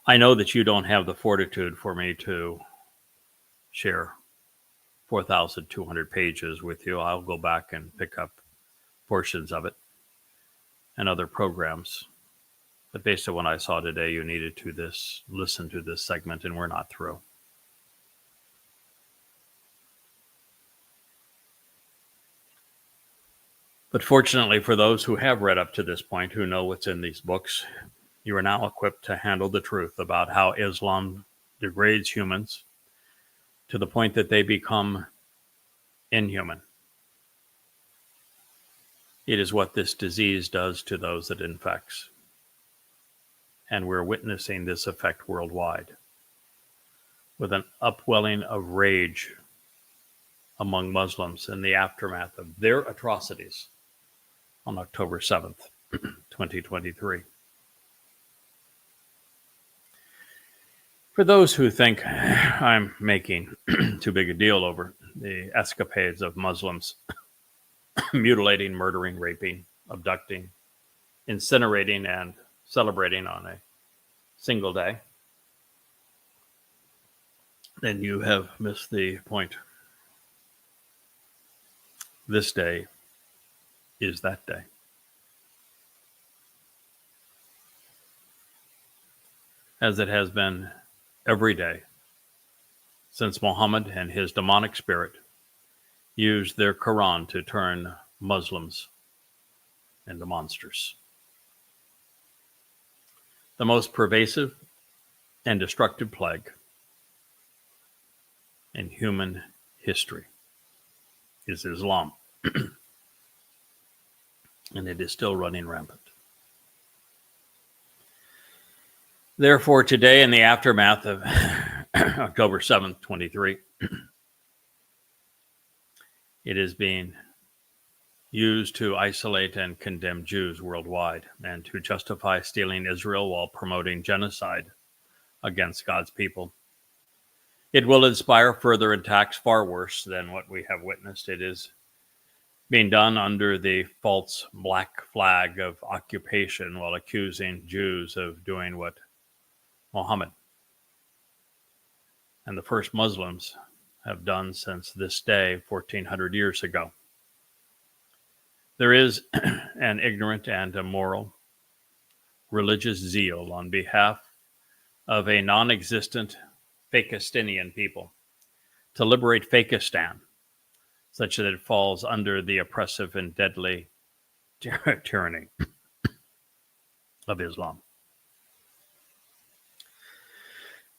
I know that you don't have the fortitude for me to share 4,200 pages with you. I'll go back and pick up portions of it and other programs. But based on what I saw today, you needed to listen to this segment, and we're not through. But fortunately for those who have read up to this point, who know what's in these books, you are now equipped to handle the truth about how Islam degrades humans to the point that they become inhuman. It is what this disease does to those it infects. And we're witnessing this effect worldwide, with an upwelling of rage among Muslims in the aftermath of their atrocities on October 7th, 2023. For those who think I'm making too big a deal over the escapades of Muslims mutilating, murdering, raping, abducting, incinerating, and celebrating on a single day, then you have missed the point. This day is that day. As it has been every day since Muhammad and his demonic spirit used their Quran to turn Muslims into monsters. The most pervasive and destructive plague in human history is Islam. And it is still running rampant. Therefore, today, in the aftermath of October 7th, 23, it is being used to isolate and condemn Jews worldwide and to justify stealing Israel while promoting genocide against God's people. It will inspire further attacks far worse than what we have witnessed. It is being done under the false black flag of occupation while accusing Jews of doing what Muhammad and the first Muslims have done since this day 1400 years ago. There is an ignorant and immoral religious zeal on behalf of a non-existent Fakistinian people to liberate Fakistan, such that it falls under the oppressive and deadly tyranny of Islam.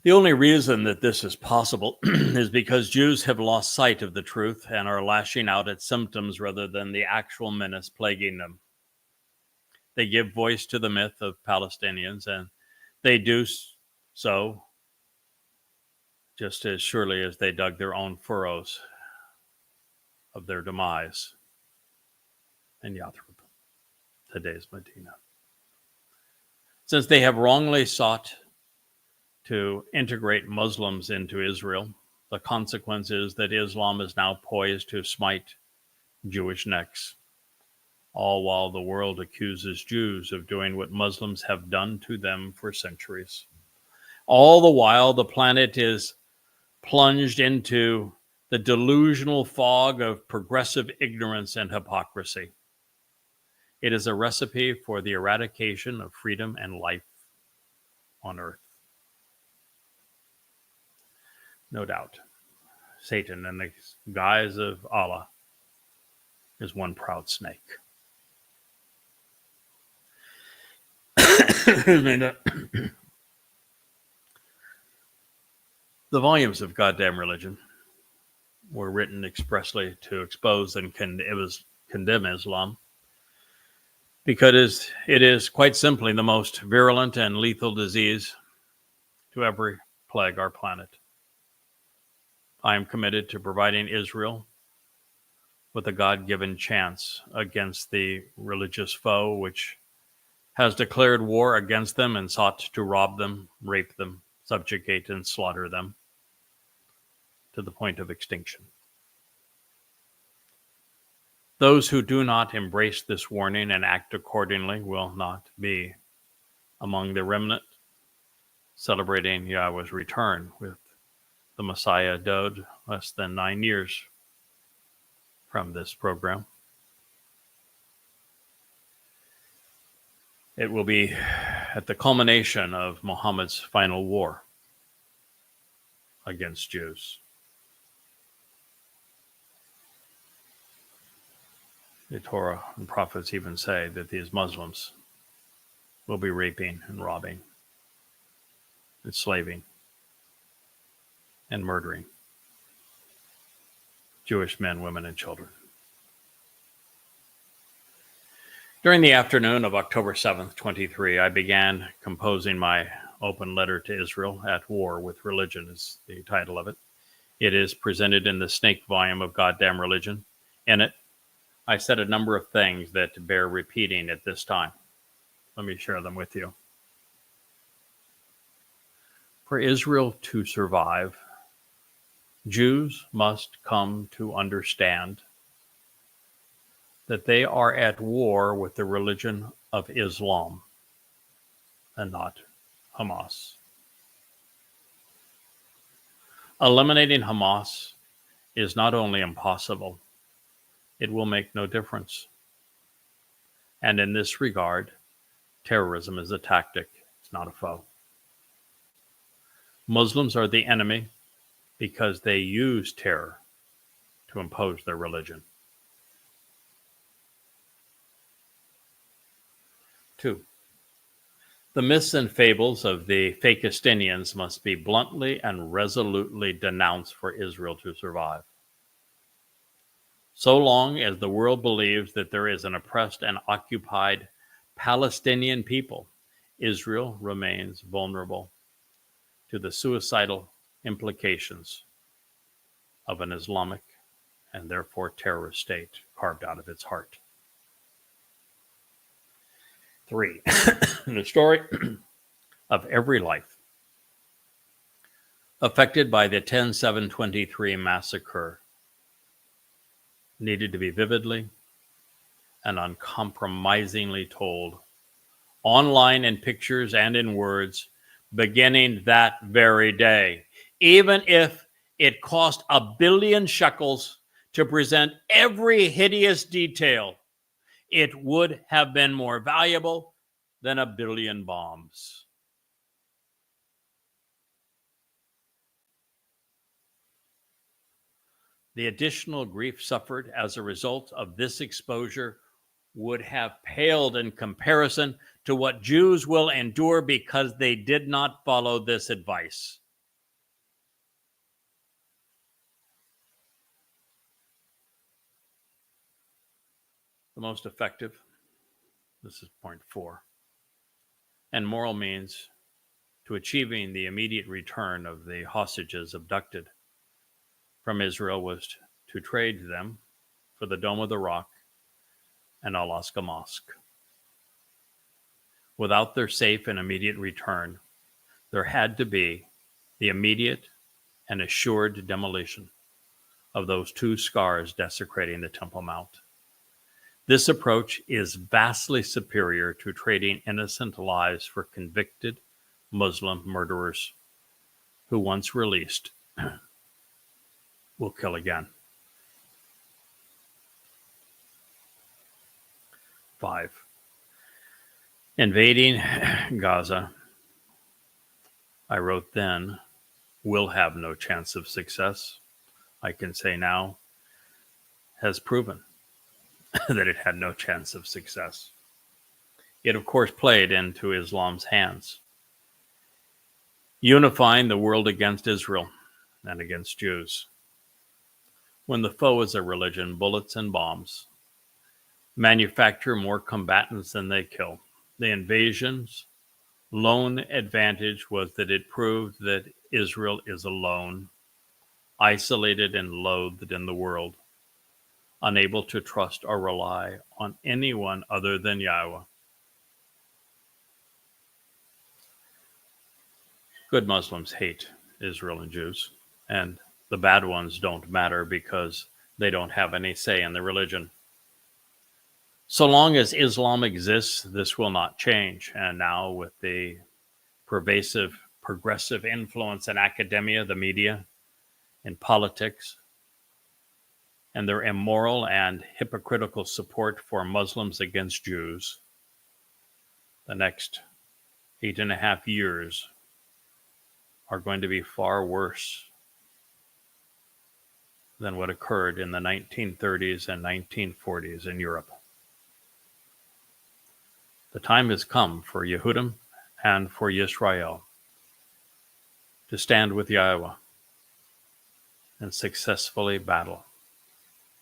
The only reason that this is possible is because Jews have lost sight of the truth and are lashing out at symptoms rather than the actual menace plaguing them. They give voice to the myth of Palestinians, and they do so just as surely as they dug their own furrows of their demise in Yathrib, today's Medina. Since they have wrongly sought to integrate Muslims into Israel, the consequence is that Islam is now poised to smite Jewish necks, all while the world accuses Jews of doing what Muslims have done to them for centuries. All the while, the planet is plunged into the delusional fog of progressive ignorance and hypocrisy. It is a recipe for the eradication of freedom and life on earth. No doubt, Satan, in the guise of Allah, is one proud snake. The volumes of goddamn religion were written expressly to expose and condemn Islam, because it is quite simply the most virulent and lethal disease to ever plague our planet. I am committed to providing Israel with a God-given chance against the religious foe which has declared war against them and sought to rob them, rape them, subjugate, and slaughter them to the point of extinction. Those who do not embrace this warning and act accordingly will not be among the remnant celebrating Yahweh's return with the Messiah died less than 9 years from this program. It will be at the culmination of Muhammad's final war against Jews. The Torah and prophets even say that these Muslims will be raping and robbing, enslaving, and murdering Jewish men, women, and children. During the afternoon of October 7th, 23, I began composing my open letter to Israel, At War with Religion is the title of it. It is presented in the snake volume of Goddamn Religion. In it, I said a number of things that bear repeating at this time. Let me share them with you. For Israel to survive, Jews must come to understand that they are at war with the religion of Islam and not Hamas. Eliminating Hamas is not only impossible, it will make no difference. And in this regard, terrorism is a tactic, it's not a foe. Muslims are the enemy because they use terror to impose their religion. 2. The myths and fables of the Fakistinians must be bluntly and resolutely denounced for Israel to survive. So long as the world believes that there is an oppressed and occupied Palestinian people, Israel remains vulnerable to the suicidal implications of an Islamic and therefore terrorist state carved out of its heart. 3. The story of every life affected by the 10/7/23 massacre needed to be vividly and uncompromisingly told, online in pictures and in words, beginning that very day, even if it cost 1 billion shekels to present every hideous detail. It would have been more valuable than 1 billion bombs. The additional grief suffered as a result of this exposure would have paled in comparison to what Jews will endure because they did not follow this advice. The most effective, this is point 4, and moral means to achieving the immediate return of the hostages abducted from Israel was to trade them for the Dome of the Rock and Al-Aqsa Mosque. Without their safe and immediate return, there had to be the immediate and assured demolition of those 2 scars desecrating the Temple Mount. This approach is vastly superior to trading innocent lives for convicted Muslim murderers who, once released, will kill again. 5. Invading Gaza, I wrote then, will have no chance of success. I can say now, has proven that it had no chance of success. It, of course, played into Islam's hands, unifying the world against Israel and against Jews. When the foe is a religion, bullets and bombs manufacture more combatants than they kill. The invasion's lone advantage was that it proved that Israel is alone, isolated and loathed in the world, unable to trust or rely on anyone other than Yahweh. Good Muslims hate Israel and Jews, and the bad ones don't matter because they don't have any say in the religion. So long as Islam exists, this will not change. And now with the pervasive, progressive influence in academia, the media, in politics, and their immoral and hypocritical support for Muslims against Jews, the next 8.5 years are going to be far worse than what occurred in the 1930s and 1940s in Europe. The time has come for Yehudim and for Yisrael to stand with Yahowah and successfully battle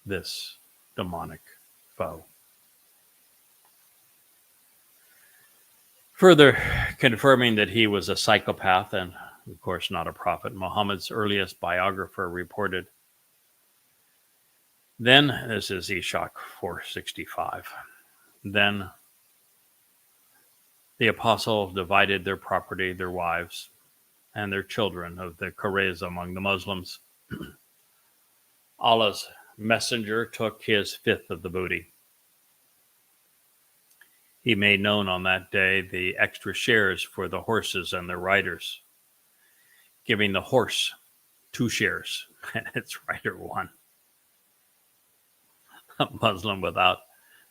this demonic foe. Further confirming that he was a psychopath and, of course, not a prophet, Muhammad's earliest biographer reported, then, this is Ishaq 465, then the apostle divided their property, their wives, and their children of the Quraysh among the Muslims. Allah's messenger took his fifth of the booty. He made known on that day the extra shares for the horses and their riders, giving the horse 2 shares and its rider 1. A Muslim without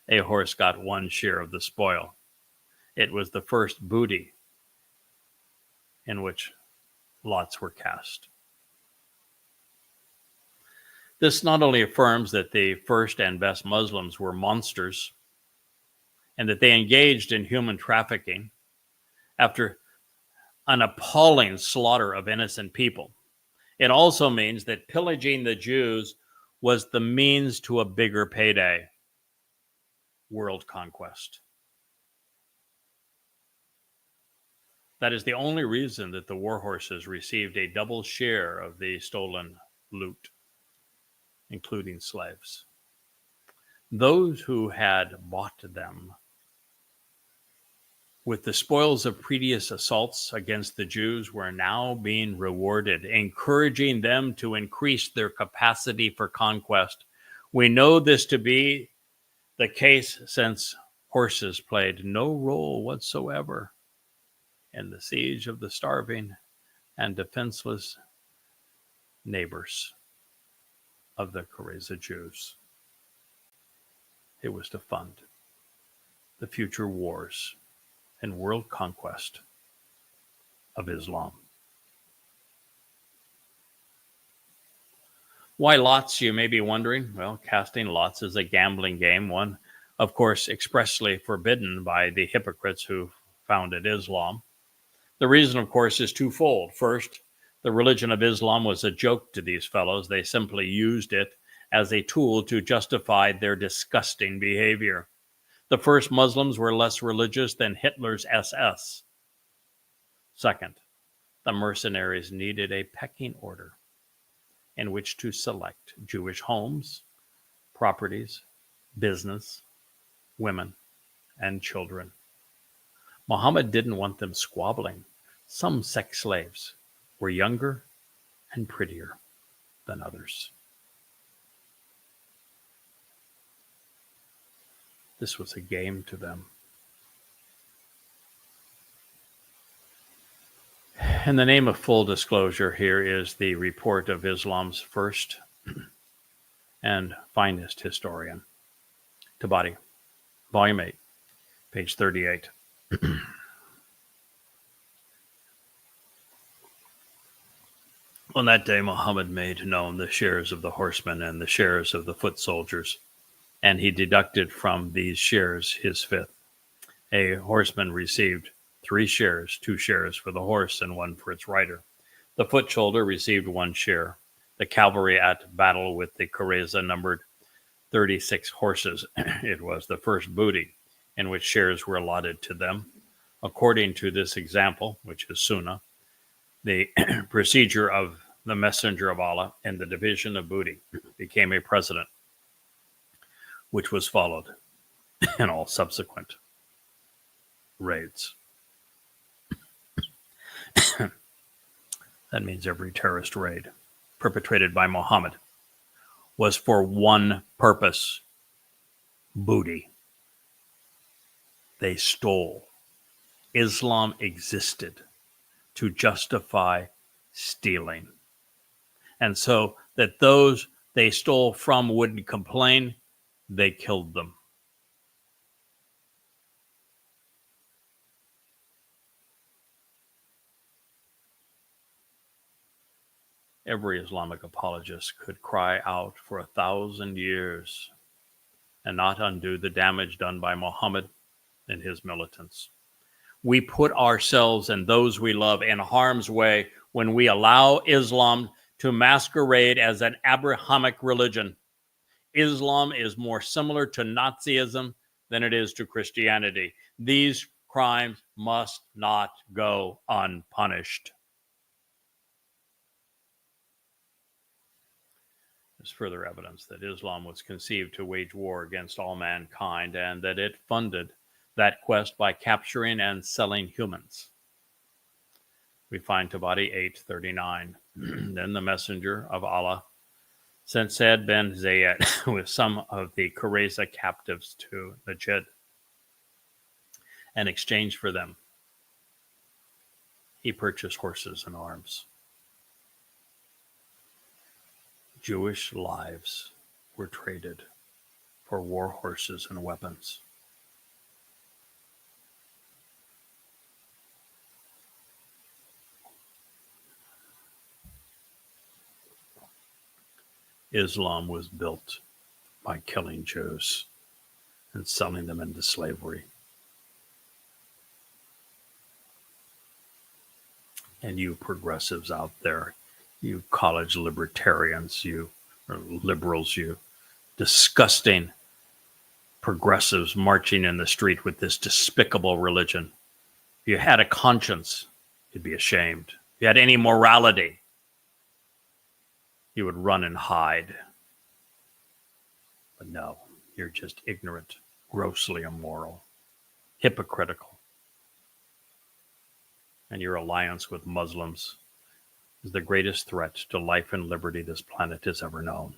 a horse got 1 share of the spoil. It was the first booty in which lots were cast. This not only affirms that the first and best Muslims were monsters and that they engaged in human trafficking after an appalling slaughter of innocent people. It also means that pillaging the Jews was the means to a bigger payday, world conquest. That is the only reason that the war horses received a double share of the stolen loot, including slaves. Those who had bought them with the spoils of previous assaults against the Jews were now being rewarded, encouraging them to increase their capacity for conquest. We know this to be the case since horses played no role whatsoever in the siege of the starving and defenseless neighbors of the Caraza Jews. It was to fund the future wars and world conquest of Islam. Why lots, you may be wondering? Well, casting lots is a gambling game, one, of course, expressly forbidden by the hypocrites who founded Islam. The reason, of course, is twofold. First, the religion of Islam was a joke to these fellows. They simply used it as a tool to justify their disgusting behavior. The first Muslims were less religious than Hitler's SS. Second, the mercenaries needed a pecking order in which to select Jewish homes, properties, business, women, and children. Muhammad didn't want them squabbling. Some sex slaves were younger and prettier than others. This was a game to them. In the name of full disclosure, here is the report of Islam's first and finest historian, Tabari, Volume 8, page 38. On that day, Muhammad made known the shares of the horsemen and the shares of the foot soldiers, and he deducted from these shares his fifth. A horseman received 3 shares, 2 shares for the horse and 1 for its rider. The foot soldier received 1 share. The cavalry at battle with the Caraza numbered 36 horses. It was the first booty in which shares were allotted to them. According to this example, which is Sunnah, the procedure of the Messenger of Allah in the division of booty became a precedent, which was followed in all subsequent raids. That means every terrorist raid perpetrated by Muhammad was for one purpose: booty. They stole. Islam existed to justify stealing. And so that those they stole from wouldn't complain, they killed them. Every Islamic apologist could cry out for 1,000 years and not undo the damage done by Muhammad and his militants. We put ourselves and those we love in harm's way when we allow Islam to masquerade as an Abrahamic religion. Islam is more similar to Nazism than it is to Christianity. These crimes must not go unpunished. There's further evidence that Islam was conceived to wage war against all mankind and that it funded that quest by capturing and selling humans. We find Tabari 8:39. Then the messenger of Allah sent Saad bin Zayed with some of the Caraza captives to Najd. In exchange for them, he purchased horses and arms. Jewish lives were traded for war horses and weapons. Islam was built by killing Jews and selling them into slavery. And you progressives out there, you college libertarians, you liberals, you disgusting progressives marching in the street with this despicable religion. If you had a conscience, He'd be ashamed. If he had any morality, he would run and hide. But no, you're just ignorant, grossly immoral, hypocritical. And your alliance with Muslims is the greatest threat to life and liberty this planet has ever known.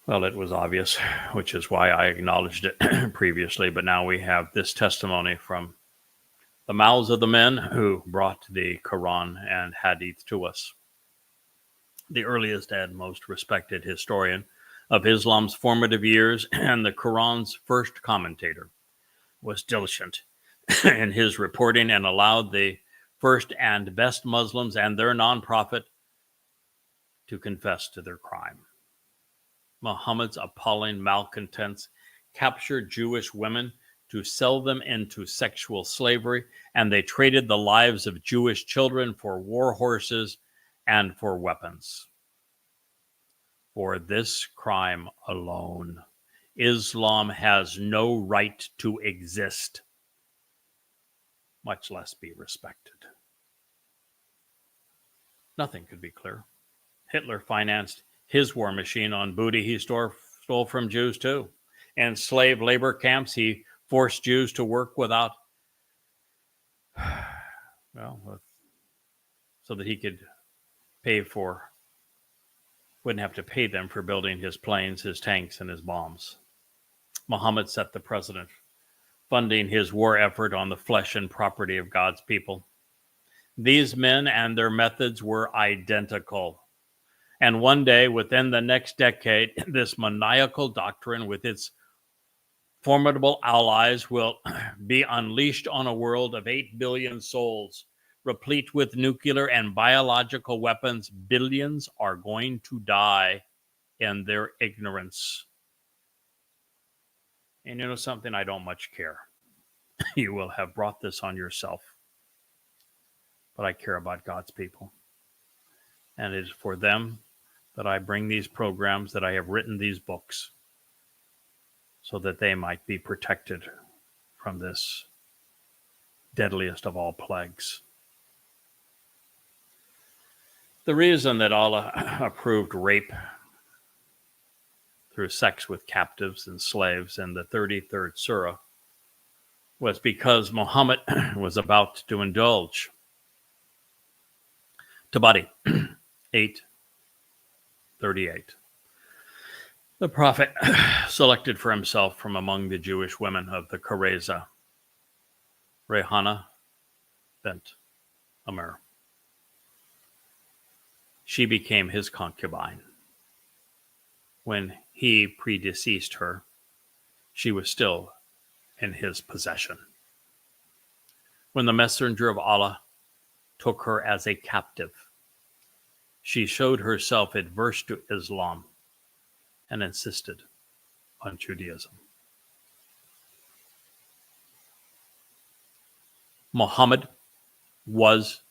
Well, it was obvious, which is why I acknowledged it previously, but now we have this testimony from the mouths of the men who brought the Quran and Hadith to us. The earliest and most respected historian of Islam's formative years and the Quran's first commentator was diligent in his reporting and allowed the first and best Muslims and their nonprofit to confess to their crime. Muhammad's appalling malcontents captured Jewish women to sell them into sexual slavery, and they traded the lives of Jewish children for war horses and for weapons. For this crime alone, Islam has no right to exist, much less be respected. Nothing could be clearer. Hitler financed his war machine on booty he stole from Jews too. In slave labor camps, he forced Jews to work without, so that he could wouldn't have to pay them for building his planes, his tanks, and his bombs. Muhammad set the precedent, funding his war effort on the flesh and property of God's people. These men and their methods were identical. And one day, within the next decade, this maniacal doctrine with its formidable allies will be unleashed on a world of 8 billion souls, replete with nuclear and biological weapons. Billions are going to die in their ignorance. And you know something? I don't much care. You will have brought this on yourself. But I care about God's people. And it is for them that I bring these programs, that I have written these books, so that they might be protected from this deadliest of all plagues. The reason that Allah approved rape through sex with captives and slaves in the 33rd Surah was because Muhammad was about to indulge. Tabari 8:38. The Prophet selected for himself from among the Jewish women of the Qurayza, Rehana bint Amr. She became his concubine. When he predeceased her, she was still in his possession. When the messenger of Allah took her as a captive, she showed herself adverse to Islam and insisted on Judaism. Muhammad was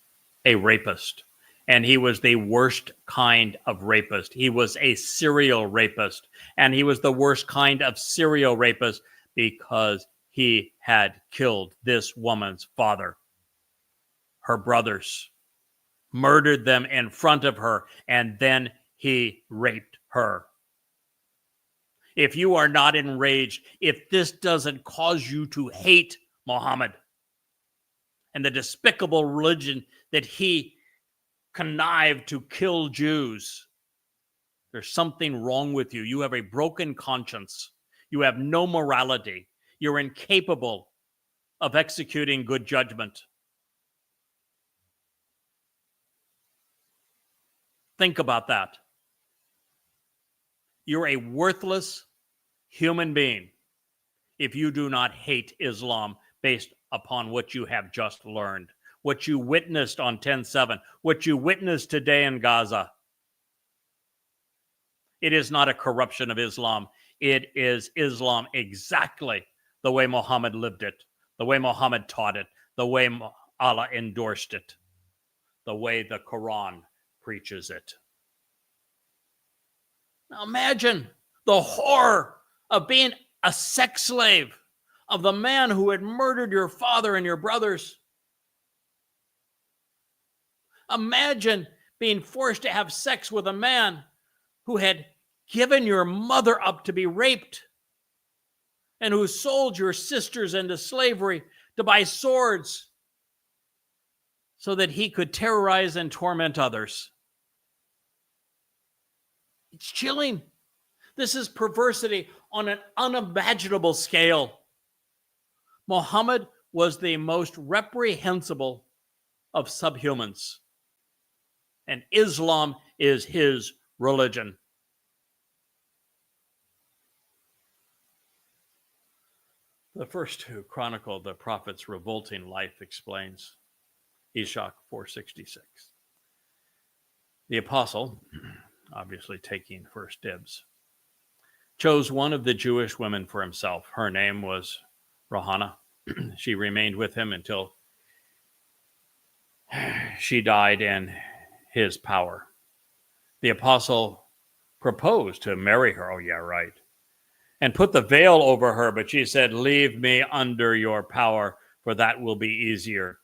a rapist, and he was the worst kind of rapist. He was a serial rapist, and he was the worst kind of serial rapist because he had killed this woman's father, her brothers, murdered them in front of her, and then he raped her. If you are not enraged, if this doesn't cause you to hate Muhammad and the despicable religion that he connived to kill Jews, there's something wrong with you. You have a broken conscience. You have no morality. You're incapable of executing good judgment. Think about that. You're a worthless human being if you do not hate Islam based upon what you have just learned, what you witnessed on 10/7, what you witnessed today in Gaza. It is not a corruption of Islam. It is Islam exactly the way Muhammad lived it, the way Muhammad taught it, the way Allah endorsed it, the way the Quran preaches it. Now imagine the horror of being a sex slave, of the man who had murdered your father and your brothers. Imagine being forced to have sex with a man who had given your mother up to be raped and who sold your sisters into slavery to buy swords so that he could terrorize and torment others. It's chilling. This is perversity on an unimaginable scale. Muhammad was the most reprehensible of subhumans, and Islam is his religion. The first who chronicle the prophet's revolting life explains, Ishaq 466. The apostle, obviously taking first dibs, chose one of the Jewish women for himself. Her name was Rahana. She remained with him until she died in his power. The apostle proposed to marry her. Oh, yeah, right. And put the veil over her, but she said, "Leave me under your power, for that will be easier."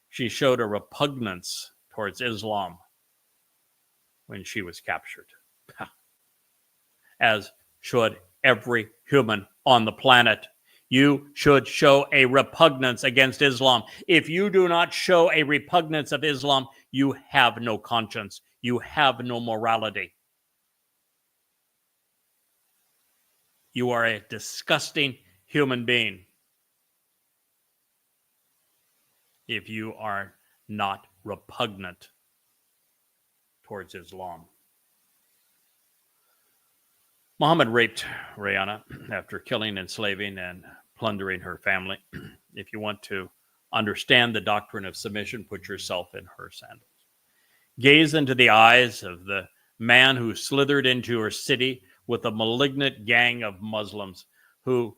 She showed a repugnance towards Islam when she was captured, as should every human on the planet. You should show a repugnance against Islam. If you do not show a repugnance of Islam, you have no conscience. You have no morality. You are a disgusting human being if you are not repugnant towards Islam. Muhammad raped Rayana after killing, enslaving, and plundering her family. If you want to understand the doctrine of submission, put yourself in her sandals. Gaze into the eyes of the man who slithered into her city with a malignant gang of Muslims who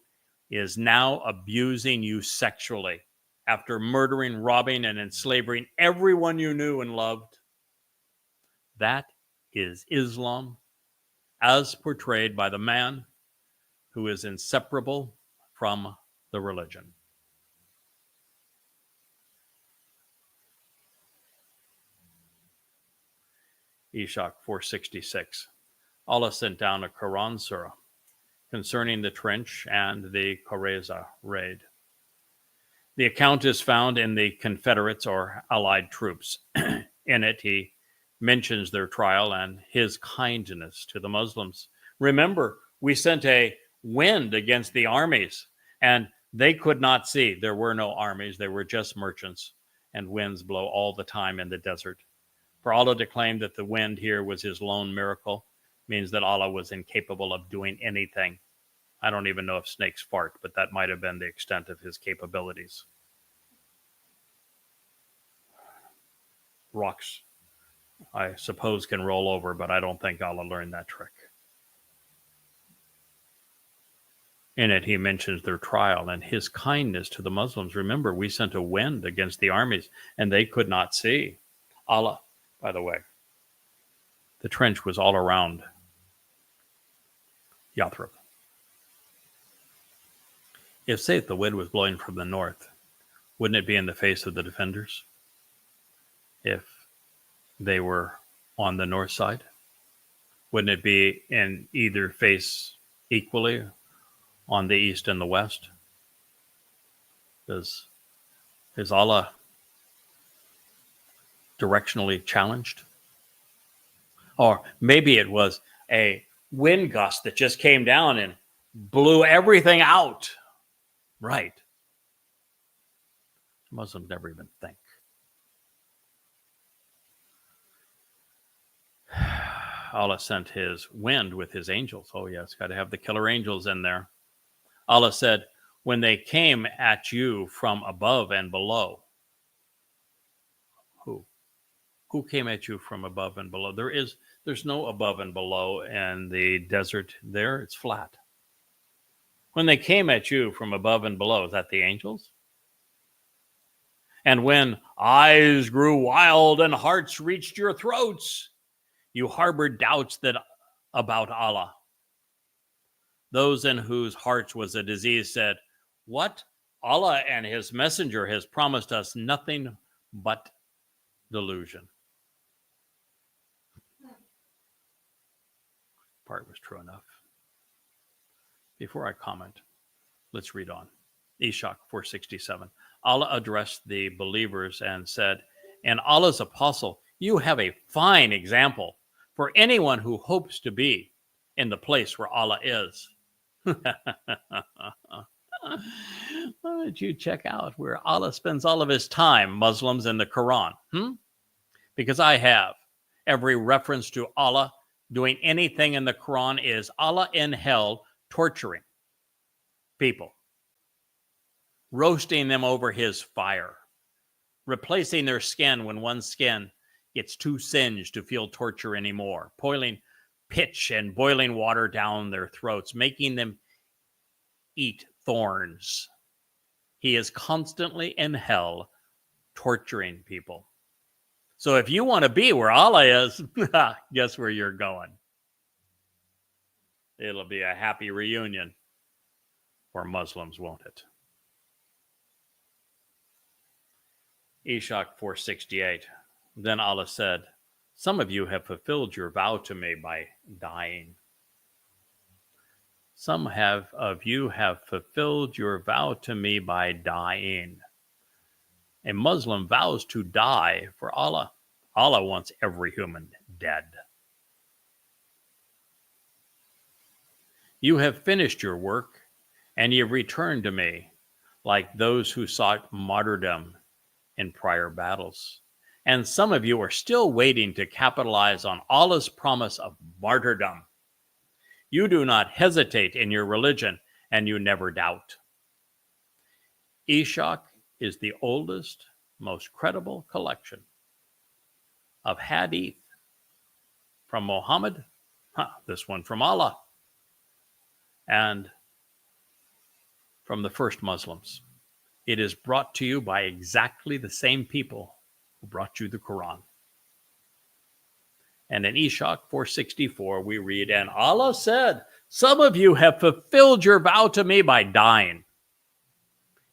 is now abusing you sexually after murdering, robbing, and enslaving everyone you knew and loved. That is Islam, as portrayed by the man who is inseparable from the religion. Ishaq 466. Allah sent down a Quran surah concerning the trench and the Qurayza raid. The account is found in the Confederates or Allied troops. In it, he mentions their trial and his kindness to the Muslims. Remember, we sent a wind against the armies, and they could not see. There were no armies. They were just merchants, and winds blow all the time in the desert. For Allah to claim that the wind here was his lone miracle means that Allah was incapable of doing anything. I don't even know if snakes fart, but that might have been the extent of his capabilities. Rocks, I suppose, can roll over, but I don't think Allah learned that trick. In it, he mentions their trial and his kindness to the Muslims. Remember, we sent a wind against the armies, and they could not see. Allah, by the way, the trench was all around Yathrib. If, say, the wind was blowing from the north, wouldn't it be in the face of the defenders if they were on the north side? Wouldn't it be in either face equally on the east and the west? Is Allah directionally challenged? Or maybe it was a wind gust that just came down and blew everything out. Right. Muslims never even think. Allah sent his wind with his angels. Oh, yes, got to have the killer angels in there. Allah said, when they came at you from above and below. Who came at you from above and below? There's no above and below in the desert there. It's flat. When they came at you from above and below, is that the angels? And when eyes grew wild and hearts reached your throats, you harbored doubts about Allah. Those in whose hearts was a disease said, What? Allah and his messenger has promised us nothing but delusion. Part was true enough. Before I comment, let's read on. Eshach 467. Allah addressed the believers and said, "And Allah's apostle, you have a fine example for anyone who hopes to be in the place where Allah is." Why don't you check out where Allah spends all of his time, Muslims, in the Quran? Because I have. Every reference to Allah doing anything in the Quran is Allah in hell torturing people, roasting them over his fire, replacing their skin when one's skin gets too singed to feel torture anymore, pouring pitch and boiling water down their throats, making them eat thorns. He is constantly in hell torturing people. So if you want to be where Allah is, guess where you're going? It'll be a happy reunion for Muslims, won't it? Eshach 468. Then Allah said, "Some of you have fulfilled your vow to me by dying." Some of you have fulfilled your vow to me by dying. A Muslim vows to die for Allah. Allah wants every human dead. You have finished your work, and you have returned to me like those who sought martyrdom in prior battles. And some of you are still waiting to capitalize on Allah's promise of martyrdom. You do not hesitate in your religion, and you never doubt. Eshach is the oldest, most credible collection of hadith from Muhammad, this one from Allah, and from the first Muslims. It is brought to you by exactly the same people who brought you the Quran. And in Eshach 464, we read, "And Allah said, some of you have fulfilled your vow to me by dying.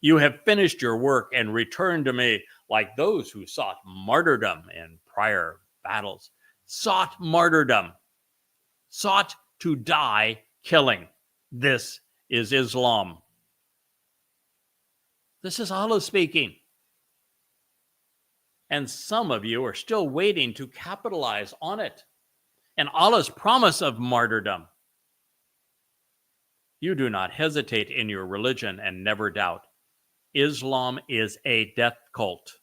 You have finished your work and returned to me like those who sought martyrdom in prior battles." Sought martyrdom. Sought to die killing. This is Islam. This is Allah speaking. And some of you are still waiting to capitalize on it and Allah's promise of martyrdom. You do not hesitate in your religion and never doubt. Islam is a death cult.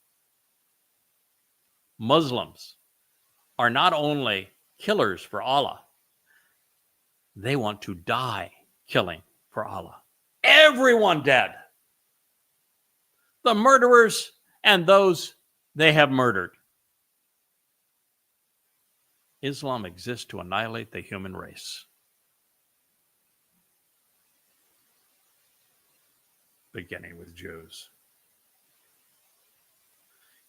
Muslims are not only killers for Allah, they want to die killing for Allah. Everyone dead. The murderers and those they have murdered. Islam exists to annihilate the human race. Beginning with Jews.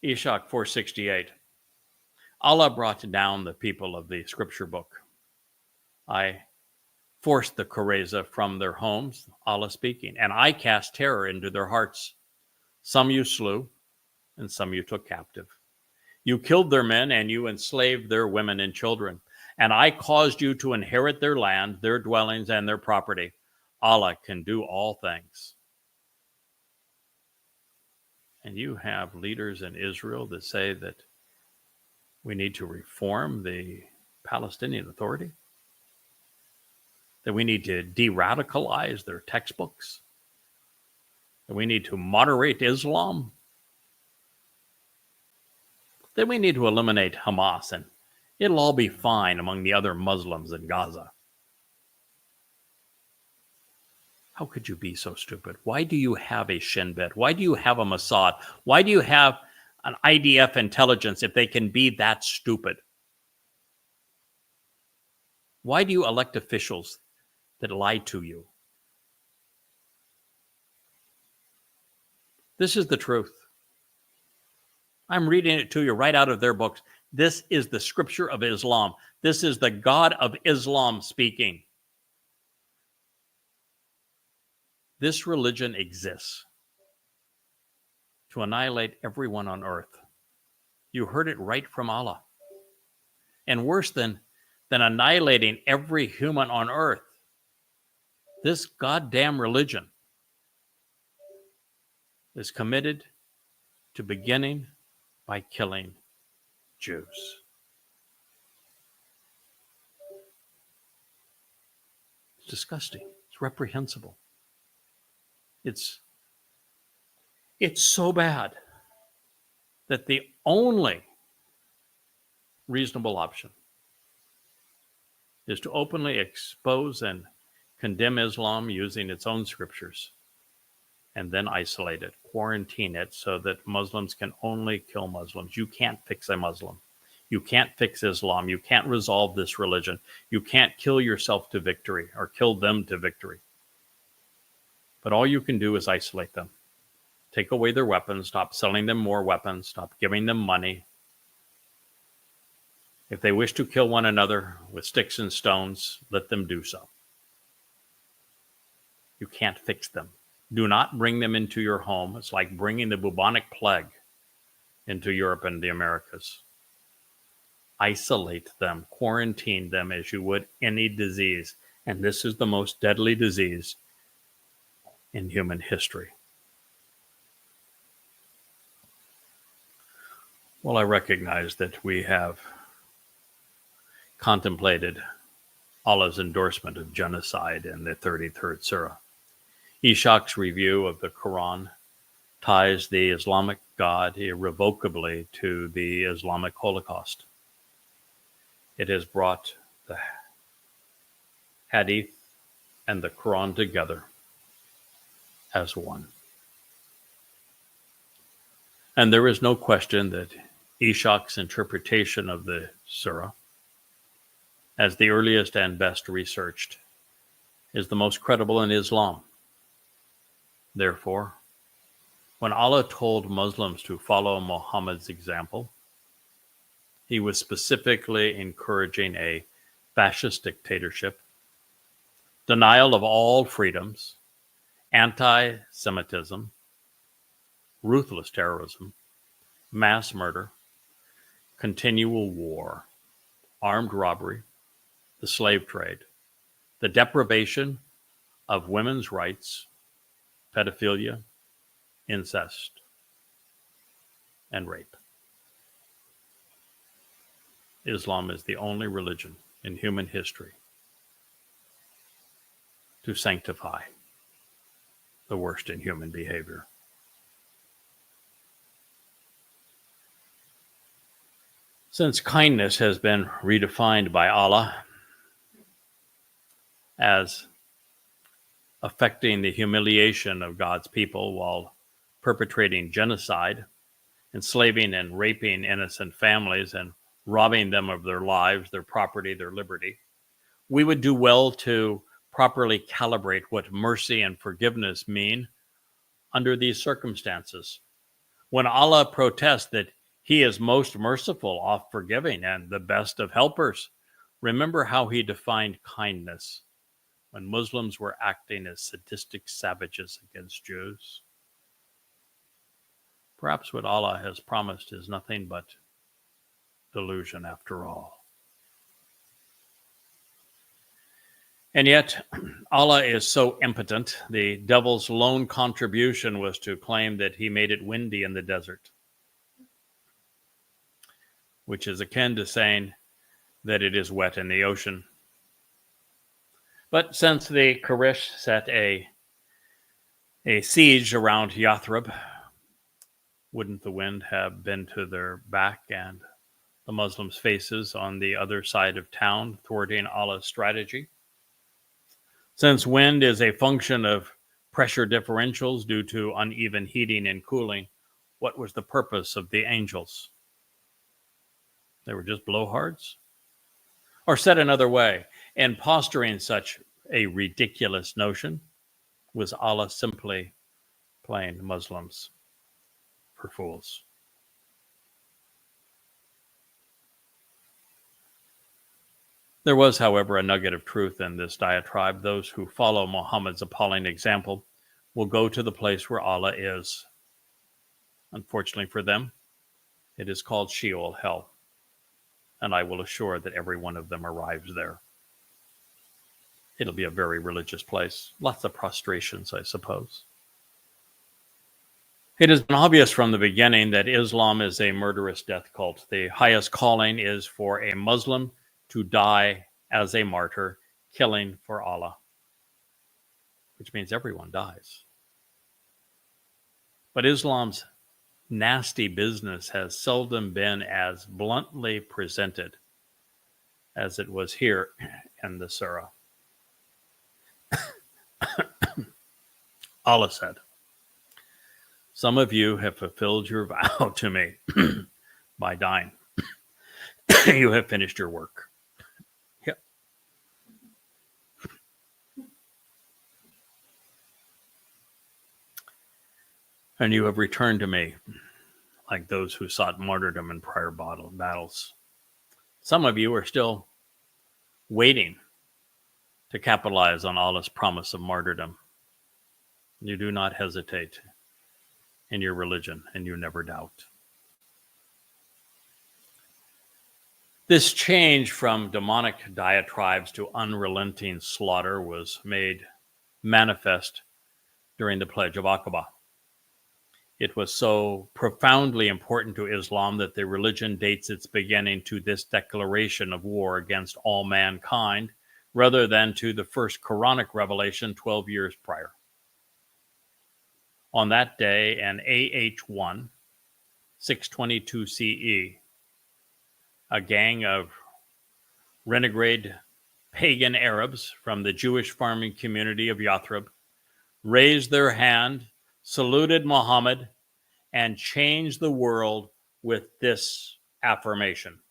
Eshach 468. Allah brought down the people of the scripture book. I forced the Qurayza from their homes, Allah speaking, and I cast terror into their hearts. Some you slew, and some you took captive. You killed their men, and you enslaved their women and children. And I caused you to inherit their land, their dwellings, and their property. Allah can do all things. And you have leaders in Israel that say that we need to reform the Palestinian Authority, that we need to de-radicalize their textbooks, that we need to moderate Islam, that we need to eliminate Hamas, and it'll all be fine among the other Muslims in Gaza. How could you be so stupid? Why do you have a Shin Bet? Why do you have a Mossad? Why do you have an IDF intelligence if they can be that stupid? Why do you elect officials that lie to you? This is the truth. I'm reading it to you right out of their books. This is the scripture of Islam. This is the God of Islam speaking. This religion exists to annihilate everyone on earth. You heard it right from Allah. And worse than annihilating every human on earth, this goddamn religion is committed to beginning by killing Jews. It's disgusting. It's reprehensible. It's so bad that the only reasonable option is to openly expose and condemn Islam using its own scriptures, and then isolate it, quarantine it so that Muslims can only kill Muslims. You can't fix a Muslim. You can't fix Islam. You can't resolve this religion. You can't kill yourself to victory or kill them to victory. But all you can do is isolate them. Take away their weapons, stop selling them more weapons, stop giving them money. If they wish to kill one another with sticks and stones, let them do so. You can't fix them. Do not bring them into your home. It's like bringing the bubonic plague into Europe and the Americas. Isolate them, quarantine them as you would any disease. And this is the most deadly disease in human history. Well, I recognize that we have contemplated Allah's endorsement of genocide in the 33rd Surah. Ishaq's review of the Quran ties the Islamic God irrevocably to the Islamic Holocaust. It has brought the Hadith and the Quran together as one. And there is no question that Ishaq's interpretation of the Surah, as the earliest and best researched, is the most credible in Islam. Therefore, when Allah told Muslims to follow Muhammad's example, he was specifically encouraging a fascist dictatorship, denial of all freedoms, anti-Semitism, ruthless terrorism, mass murder, continual war, armed robbery, the slave trade, the deprivation of women's rights, pedophilia, incest, and rape. Islam is the only religion in human history to sanctify the worst in human behavior. Since kindness has been redefined by Allah as affecting the humiliation of God's people while perpetrating genocide, enslaving and raping innocent families and robbing them of their lives, their property, their liberty, we would do well to properly calibrate what mercy and forgiveness mean under these circumstances. When Allah protests that He is most merciful, oft forgiving, and the best of helpers, remember how He defined kindness when Muslims were acting as sadistic savages against Jews. Perhaps what Allah has promised is nothing but delusion after all. And yet, Allah is so impotent, the devil's lone contribution was to claim that he made it windy in the desert, which is akin to saying that it is wet in the ocean. But since the Quraysh set a siege around Yathrib, wouldn't the wind have been to their back and the Muslims' faces on the other side of town, thwarting Allah's strategy? Since wind is a function of pressure differentials due to uneven heating and cooling, what was the purpose of the angels? They were just blowhards? Or said another way, in posturing such a ridiculous notion, was Allah simply playing Muslims for fools? There was, however, a nugget of truth in this diatribe. Those who follow Muhammad's appalling example will go to the place where Allah is. Unfortunately for them, it is called Sheol, hell, and I will assure that every one of them arrives there. It'll be a very religious place. Lots of prostrations, I suppose. It has been obvious from the beginning that Islam is a murderous death cult. The highest calling is for a Muslim to die as a martyr, killing for Allah, which means everyone dies. But Islam's nasty business has seldom been as bluntly presented as it was here in the surah. Allah said, "Some of you have fulfilled your vow to me by dying. You have finished your work." Yep. "And you have returned to me like those who sought martyrdom in prior battles. Some of you are still waiting to capitalize on Allah's promise of martyrdom. You do not hesitate in your religion, and you never doubt." This change from demonic diatribes to unrelenting slaughter was made manifest during the Pledge of Aqaba. It was so profoundly important to Islam that the religion dates its beginning to this declaration of war against all mankind, rather than to the first Quranic revelation 12 years prior. On that day, in AH1, 622 CE, a gang of renegade pagan Arabs from the Jewish farming community of Yathrib raised their hand, saluted Muhammad, and changed the world with this affirmation: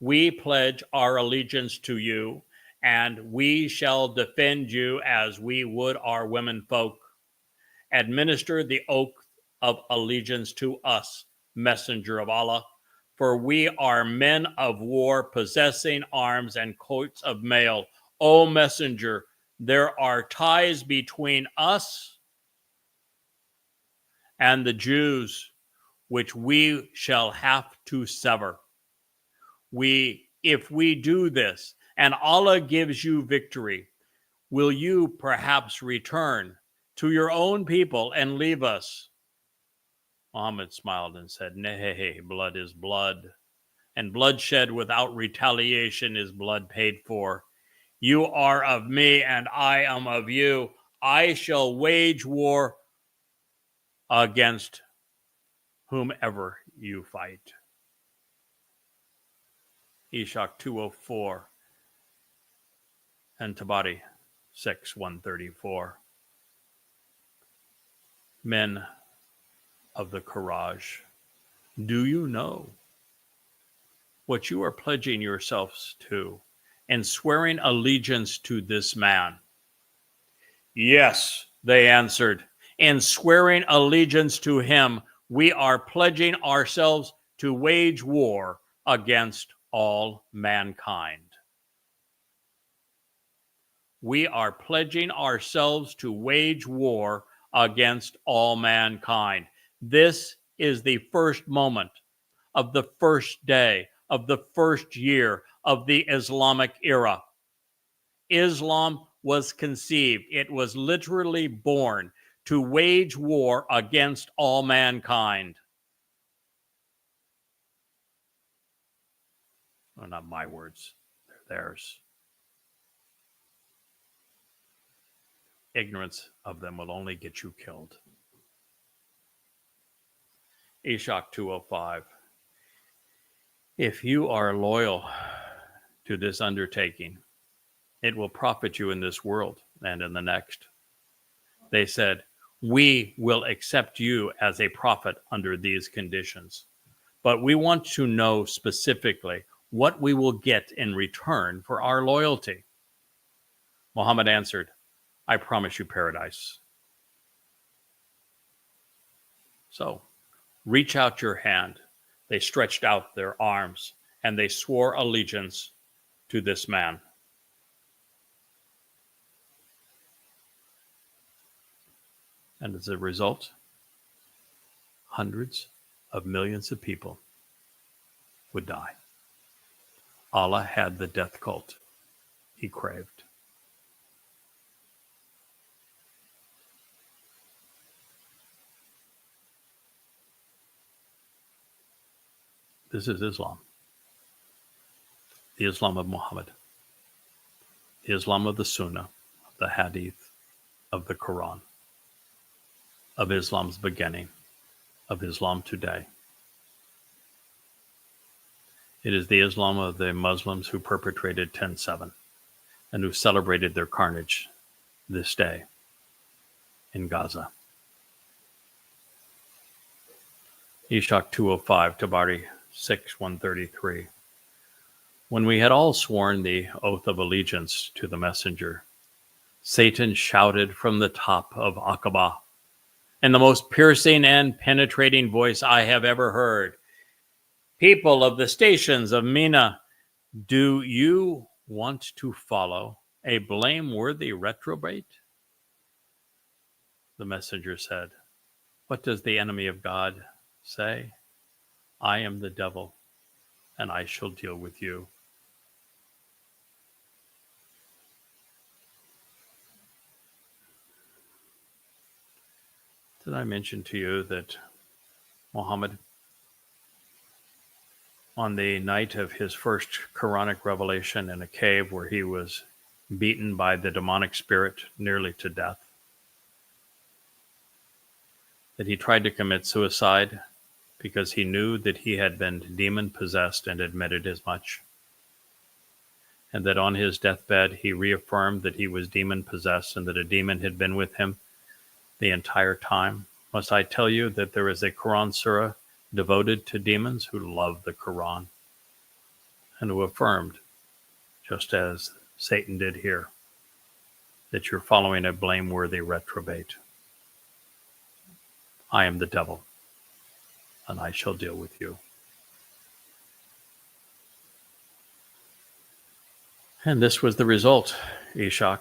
"We pledge our allegiance to you, and we shall defend you as we would our women folk. Administer the oath of allegiance to us, messenger of Allah, for we are men of war possessing arms and coats of mail. O messenger, there are ties between us and the Jews, which we shall have to sever. If we do this, and Allah gives you victory, will you perhaps return to your own people and leave us?" Muhammad smiled and said, "Nay, blood is blood, and bloodshed without retaliation is blood paid for. You are of me, and I am of you. I shall wage war against whomever you fight." Ishaq 204 and Tabari 6:134. Men of the courage, do you know what you are pledging yourselves to and swearing allegiance to this man? "Yes," they answered. "In swearing allegiance to him, we are pledging ourselves to wage war against all mankind." We are pledging ourselves to wage war against all mankind. This is the first moment of the first day of the first year of the Islamic era. Islam was conceived. It was literally born to wage war against all mankind. Well, not my words, they're theirs. Ignorance of them will only get you killed. Ishaq 205. If you are loyal to this undertaking, it will profit you in this world and in the next. They said, "We will accept you as a prophet under these conditions, but we want to know specifically what we will get in return for our loyalty." Muhammad answered, "I promise you paradise." So, reach out your hand. They stretched out their arms, and they swore allegiance to this man. And as a result, hundreds of millions of people would die. Allah had the death cult he craved. This is Islam. The Islam of Muhammad. The Islam of the Sunnah, of the Hadith, of the Quran, of Islam's beginning, of Islam today. It is the Islam of the Muslims who perpetrated 10/7 and who celebrated their carnage this day in Gaza. Ishak 205, Tabari 6:133. When we had all sworn the oath of allegiance to the messenger, Satan shouted from the top of Aqaba in the most piercing and penetrating voice I have ever heard. People of the stations of Mina, do you want to follow a blameworthy reprobate? The messenger said, what does the enemy of God say? I am the devil, and I shall deal with you. Did I mention to you that Muhammad, on the night of his first Quranic revelation in a cave where he was beaten by the demonic spirit nearly to death, that he tried to commit suicide because he knew that he had been demon-possessed and admitted as much, and that on his deathbed he reaffirmed that he was demon-possessed and that a demon had been with him the entire time? Must I tell you that there is a Quran surah devoted to demons who love the Quran and who affirmed, just as Satan did here, that you're following a blameworthy reprobate. I am the devil, and I shall deal with you. And this was the result, Ishak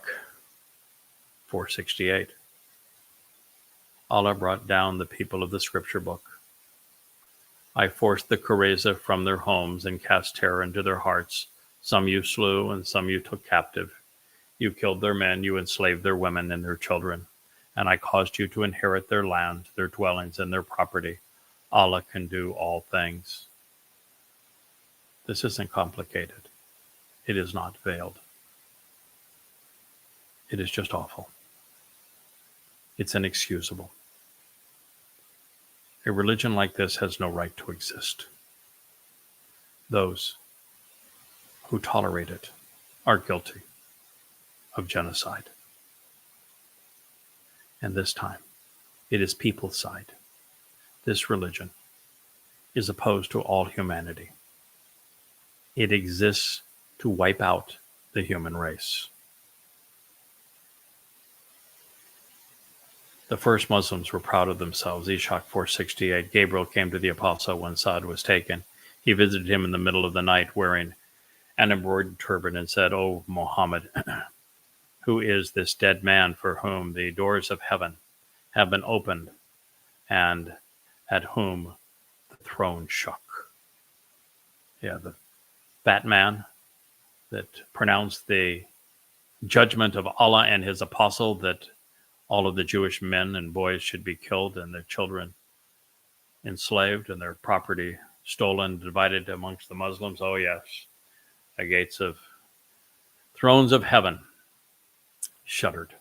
4:68. Allah brought down the people of the scripture book. I forced the Qurayza from their homes and cast terror into their hearts. Some you slew and some you took captive. You killed their men, you enslaved their women and their children, and I caused you to inherit their land, their dwellings, and their property. Allah can do all things. This isn't complicated. It is not veiled. It is just awful. It's inexcusable. A religion like this has no right to exist. Those who tolerate it are guilty of genocide. And this time, it is people's side. This religion is opposed to all humanity. It exists to wipe out the human race. The first Muslims were proud of themselves. Ishak 4:68. Gabriel came to the apostle when Saad was taken. He visited him in the middle of the night wearing an embroidered turban and said, O Muhammad, who is this dead man for whom the doors of heaven have been opened and at whom the throne shook? Yeah, the fat man that pronounced the judgment of Allah and his apostle that all of the Jewish men and boys should be killed and their children enslaved and their property stolen, divided amongst the Muslims. Oh yes, the gates of thrones of heaven shuddered.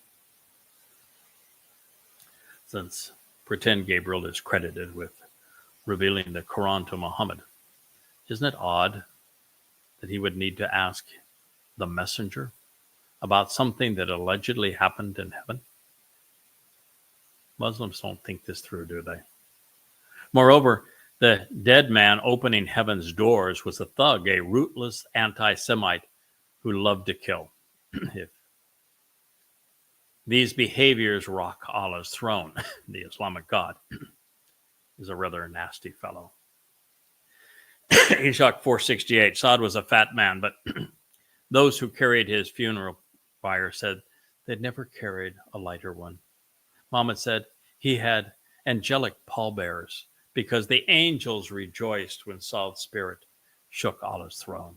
Since pretend Gabriel is credited with revealing the Quran to Muhammad, isn't it odd that he would need to ask the messenger about something that allegedly happened in heaven? Muslims don't think this through, do they? Moreover, the dead man opening heaven's doors was a thug, a rootless anti-Semite who loved to kill. If these behaviors rock Allah's throne, the Islamic God is a rather nasty fellow. Ishak 4:68. Saad was a fat man, but those who carried his funeral pyre said they'd never carried a lighter one. Muhammad said, He had angelic pallbearers, because the angels rejoiced when Saul's spirit shook Allah's throne.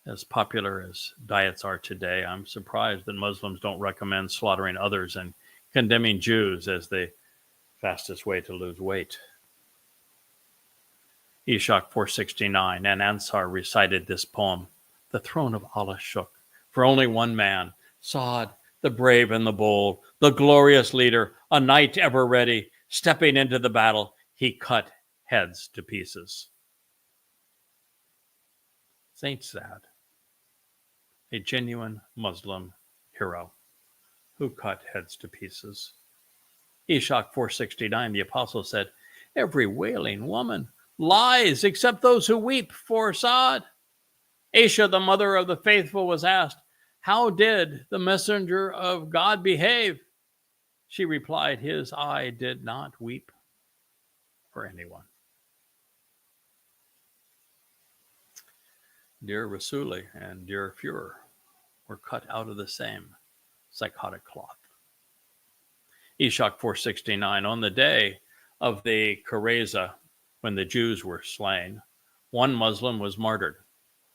As popular as diets are today, I'm surprised that Muslims don't recommend slaughtering others and condemning Jews as the fastest way to lose weight. Ishaq 469, and Ansar recited this poem. The throne of Allah shook, for only one man, Saad, the brave and the bold, the glorious leader, a knight ever ready, stepping into the battle, he cut heads to pieces. Saint Saad, a genuine Muslim hero who cut heads to pieces. Ishaq 469, the apostle said, every wailing woman lies except those who weep for Saad. Aisha, the mother of the faithful, was asked, how did the messenger of God behave? She replied, his eye did not weep for anyone. Dear Rasuli and dear Führer were cut out of the same psychotic cloth. Ishaq 469, on the day of the Kareza, when the Jews were slain, one Muslim was martyred.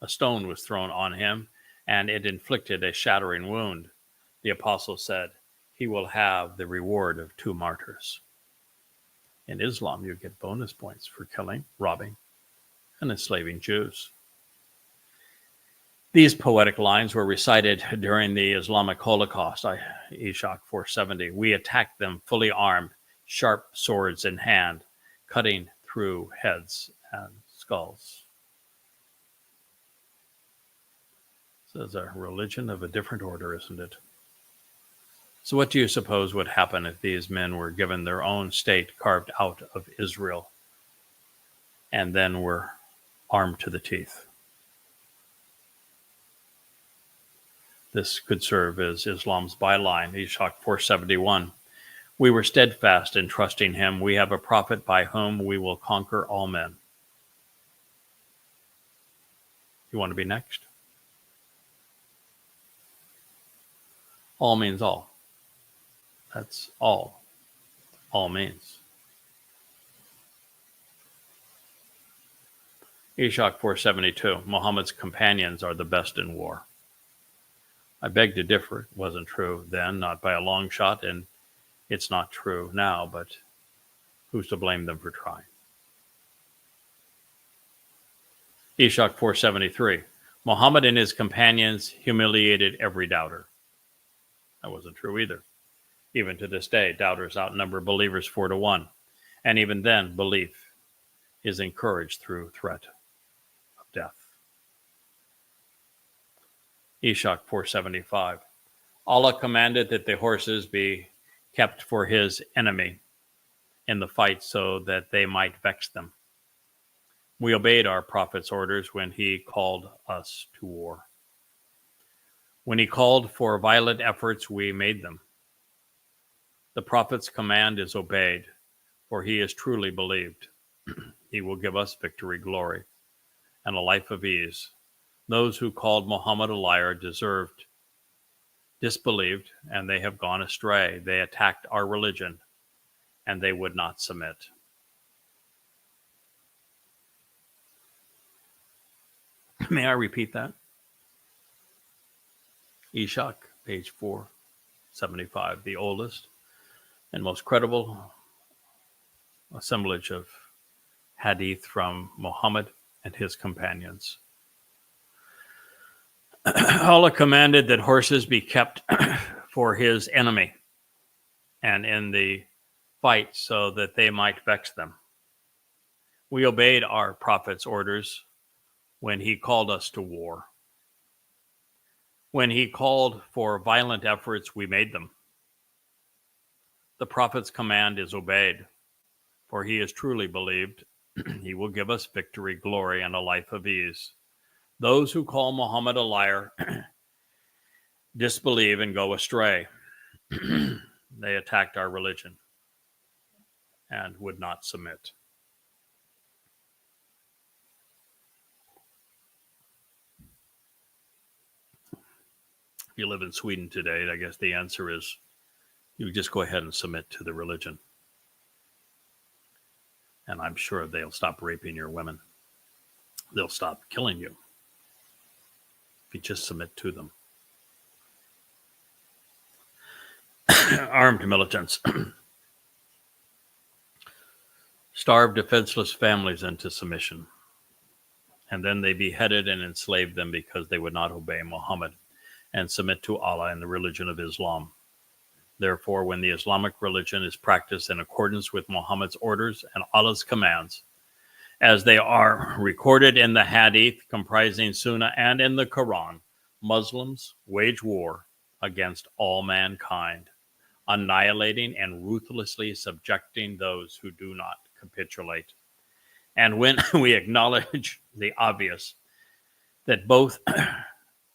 A stone was thrown on him, and it inflicted a shattering wound. The apostle said, he will have the reward of 2 martyrs. In Islam, you get bonus points for killing, robbing, and enslaving Jews. These poetic lines were recited during the Islamic Holocaust, Ishaq 470. We attacked them fully armed, sharp swords in hand, cutting through heads and skulls. This is a religion of a different order, isn't it? So what do you suppose would happen if these men were given their own state carved out of Israel and then were armed to the teeth? This could serve as Islam's byline, Ishaq 471. We were steadfast in trusting him. We have a prophet by whom we will conquer all men. You want to be next? All means all. That's all. All means. Ishaq 472. Muhammad's companions are the best in war. I beg to differ. It wasn't true then, not by a long shot, and it's not true now, but who's to blame them for trying? Ishaq 473. Muhammad and his companions humiliated every doubter. That wasn't true either. Even to this day, doubters outnumber believers 4-1. And even then, belief is encouraged through threat of death. Ishaq 475. Allah commanded that the horses be kept for his enemy in the fight so that they might vex them. We obeyed our prophet's orders when he called us to war. When he called for violent efforts, we made them. The prophet's command is obeyed, for he is truly believed. He will give us victory, glory, and a life of ease. Those who called Muhammad a liar disbelieved, and they have gone astray. They attacked our religion, and they would not submit. May I repeat that? Ishaq, page 475, the oldest and most credible assemblage of hadith from Muhammad and his companions. Allah commanded that horses be kept for his enemy and in the fight so that they might vex them. We obeyed our prophet's orders when he called us to war. When he called for violent efforts, we made them. The prophet's command is obeyed, for he is truly believed. He will give us victory, glory, and a life of ease. Those who call Muhammad a liar disbelieve and go astray. They attacked our religion and would not submit. If you live in Sweden today, I guess the answer is You just go ahead and submit to the religion. And I'm sure they'll stop raping your women. They'll stop killing you if you just submit to them. Armed militants starved defenseless families into submission. And then they beheaded and enslaved them because they would not obey Muhammad and submit to Allah and the religion of Islam. Therefore, when the Islamic religion is practiced in accordance with Muhammad's orders and Allah's commands, as they are recorded in the Hadith comprising Sunnah and in the Quran, Muslims wage war against all mankind, annihilating and ruthlessly subjecting those who do not capitulate. And when we acknowledge the obvious, that both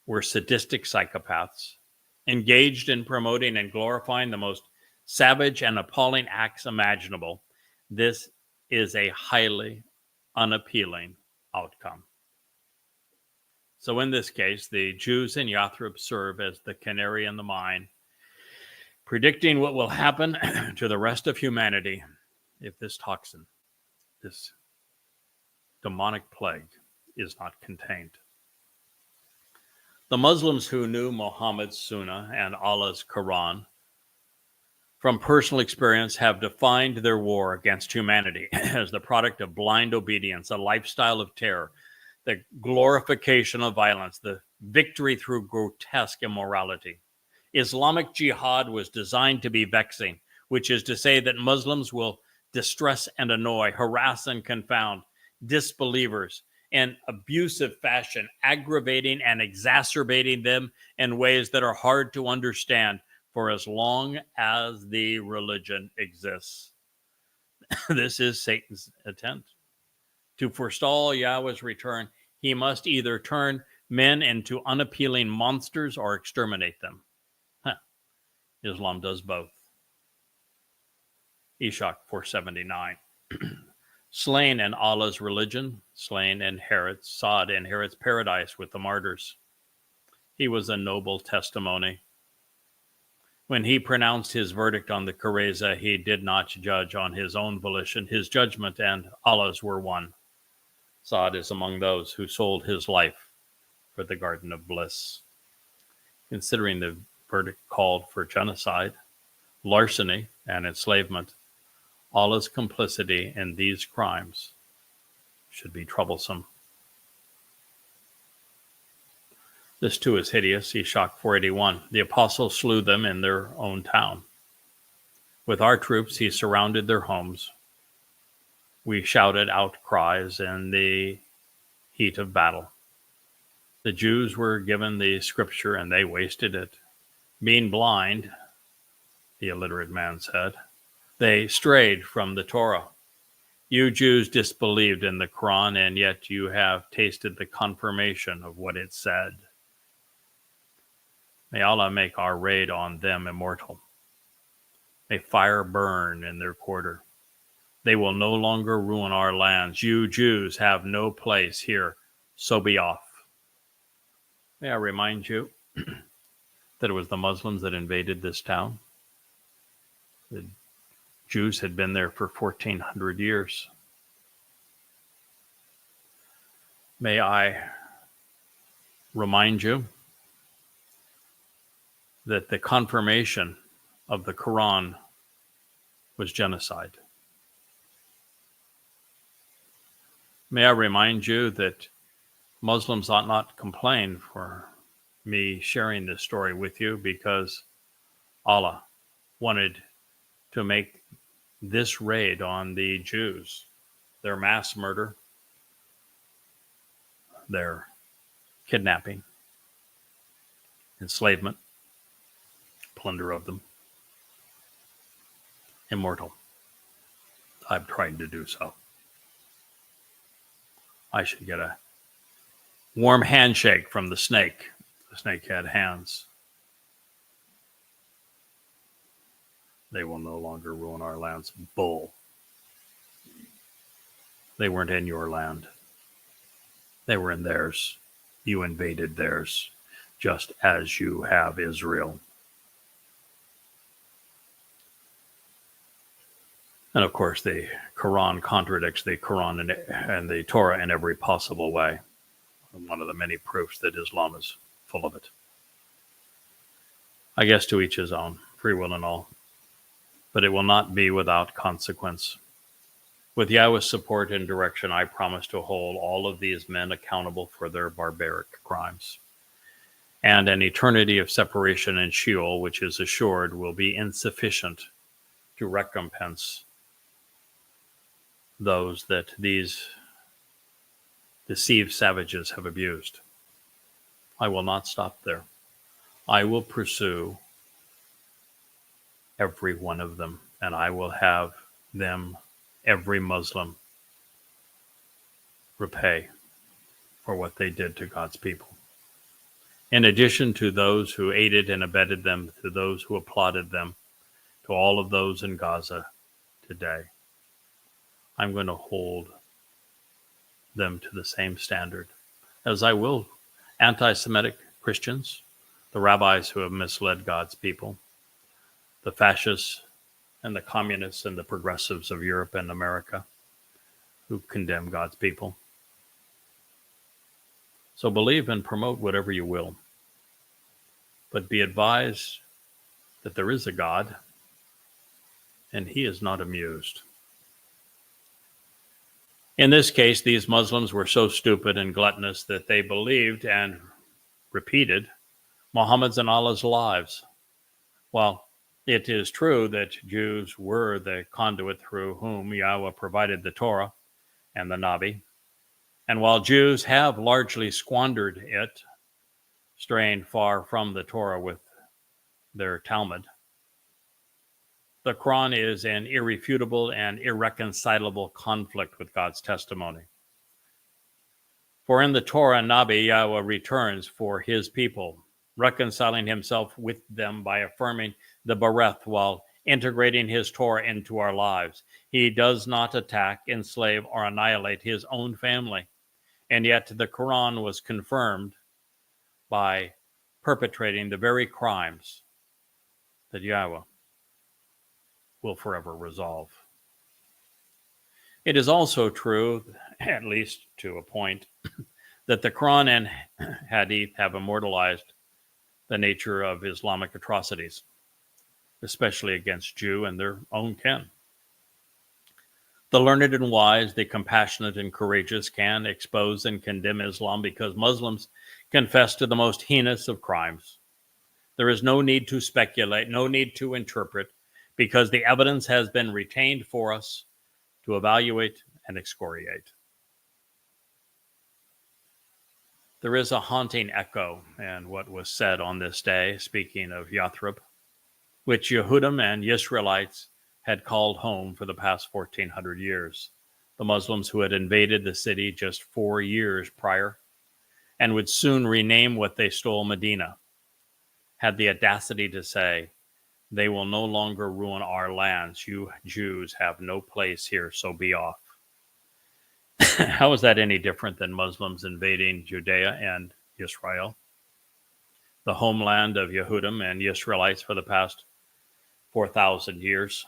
were sadistic psychopaths, engaged in promoting and glorifying the most savage and appalling acts imaginable, this is a highly unappealing outcome. So in this case, the Jews in Yathrib serve as the canary in the mine, predicting what will happen to the rest of humanity if this toxin, this demonic plague, is not contained. The Muslims who knew Muhammad's Sunnah and Allah's Quran from personal experience have defined their war against humanity as the product of blind obedience, a lifestyle of terror, the glorification of violence, the victory through grotesque immorality. Islamic jihad was designed to be vexing, which is to say that Muslims will distress and annoy, harass and confound disbelievers in abusive fashion, aggravating and exacerbating them in ways that are hard to understand for as long as the religion exists. This is Satan's attempt. To forestall Yahweh's return, he must either turn men into unappealing monsters or exterminate them. Islam does both. Ishaq 479. Slain in Allah's religion, slain inherits, Saad inherits paradise with the martyrs. He was a noble testimony. When he pronounced his verdict on the Qurayza, he did not judge on his own volition. His judgment and Allah's were one. Saad is among those who sold his life for the Garden of Bliss. Considering the verdict called for genocide, larceny, and enslavement, Allah's complicity in these crimes should be troublesome. This too is hideous. Ishaq 481. The apostles slew them in their own town. With our troops, he surrounded their homes. We shouted outcries in the heat of battle. The Jews were given the scripture and they wasted it. Being blind, the illiterate man said, they strayed from the Torah. You Jews disbelieved in the Quran, and yet you have tasted the confirmation of what it said. May Allah make our raid on them immortal. May fire burn in their quarter. They will no longer ruin our lands. You Jews have no place here, so be off. May I remind you that it was the Muslims that invaded this town? The Jews had been there for 1,400 years. May I remind you that the confirmation of the Quran was genocide. May I remind you that Muslims ought not complain for me sharing this story with you, because Allah wanted to make this raid on the Jews, their mass murder, their kidnapping, enslavement, plunder of them, immortal. I've tried to do so. I should get a warm handshake from the snake. The snake had hands. They will no longer ruin our lands. Bull. They weren't in your land. They were in theirs. You invaded theirs, just as you have Israel. And of course, the Quran contradicts the Quran and the Torah in every possible way. One of the many proofs that Islam is full of it. I guess to each his own, free will and all. But it will not be without consequence. With Yahweh's support and direction, I promise to hold all of these men accountable for their barbaric crimes. And an eternity of separation in Sheol, which is assured, will be insufficient to recompense those that these deceived savages have abused. I will not stop there. I will pursue every one of them, and I will have them, every Muslim, repay for what they did to God's people. In addition to those who aided and abetted them, to those who applauded them, to all of those in Gaza today, I'm going to hold them to the same standard as I will anti-Semitic Christians, the rabbis who have misled God's people, the fascists and the communists and the progressives of Europe and America who condemn God's people. So believe and promote whatever you will, but be advised that there is a God, and he is not amused. In this case, these Muslims were so stupid and gluttonous that they believed and repeated Muhammad's and Allah's lives. While it is true that Jews were the conduit through whom Yahweh provided the Torah and the Nabi, and while Jews have largely squandered it, straying far from the Torah with their Talmud, the Quran is an irrefutable and irreconcilable conflict with God's testimony. For in the Torah and Nabi, Yahweh returns for his people, reconciling himself with them by affirming the Bereth while integrating his Torah into our lives. He does not attack, enslave, or annihilate his own family. And yet the Quran was confirmed by perpetrating the very crimes that Yahweh will forever resolve. It is also true, at least to a point, that the Quran and Hadith have immortalized the nature of Islamic atrocities, especially against Jew and their own kin. The learned and wise, the compassionate and courageous can expose and condemn Islam because Muslims confess to the most heinous of crimes. There is no need to speculate, no need to interpret, because the evidence has been retained for us to evaluate and excoriate. There is a haunting echo in what was said on this day, speaking of Yathrib, which Yehudim and Israelites had called home for the past 1,400 years. The Muslims who had invaded the city just 4 years prior and would soon rename what they stole Medina, had the audacity to say, "They will no longer ruin our lands. You Jews have no place here, so be off." How is that any different than Muslims invading Judea and Israel, the homeland of Yehudim and Israelites for the past 4,000 years,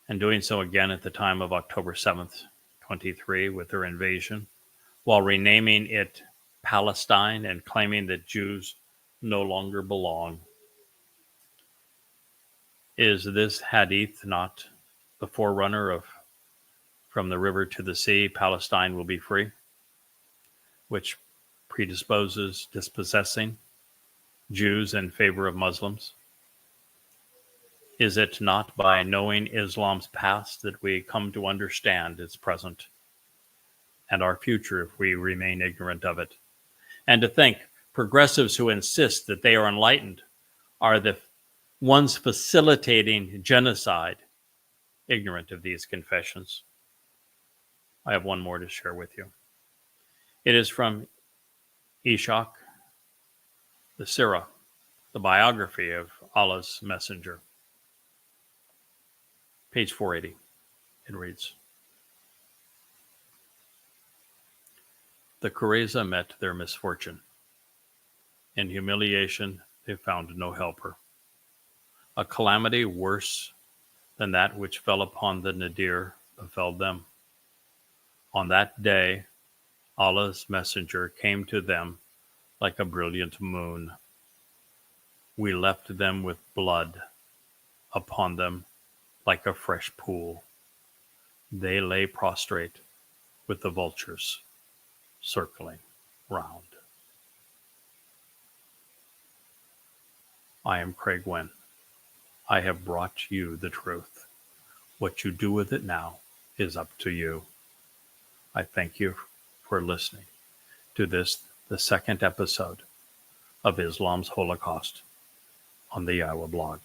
and doing so again at the time of October 7th, 23, with their invasion, while renaming it Palestine and claiming that Jews no longer belong? Is this hadith not the forerunner of "From the river to the sea, Palestine will be free," which predisposes dispossessing Jews in favor of Muslims? Is it not by knowing Islam's past that we come to understand its present and our future if we remain ignorant of it? And to think progressives who insist that they are enlightened are the ones facilitating genocide, ignorant of these confessions. I have one more to share with you. It is from Ishaq, the Sirah, the biography of Allah's messenger. Page 480. It reads, "The Qurayza met their misfortune. In humiliation, they found no helper. A calamity worse than that which fell upon the Nadir befell them. On that day, Allah's messenger came to them like a brilliant moon. We left them with blood upon them like a fresh pool. They lay prostrate with the vultures circling round. I am Craig Winn. I have brought you the truth. What you do with it now is up to you. I thank you for listening to this, the second episode of Islam's Holocaust on the YAHOWAH blog.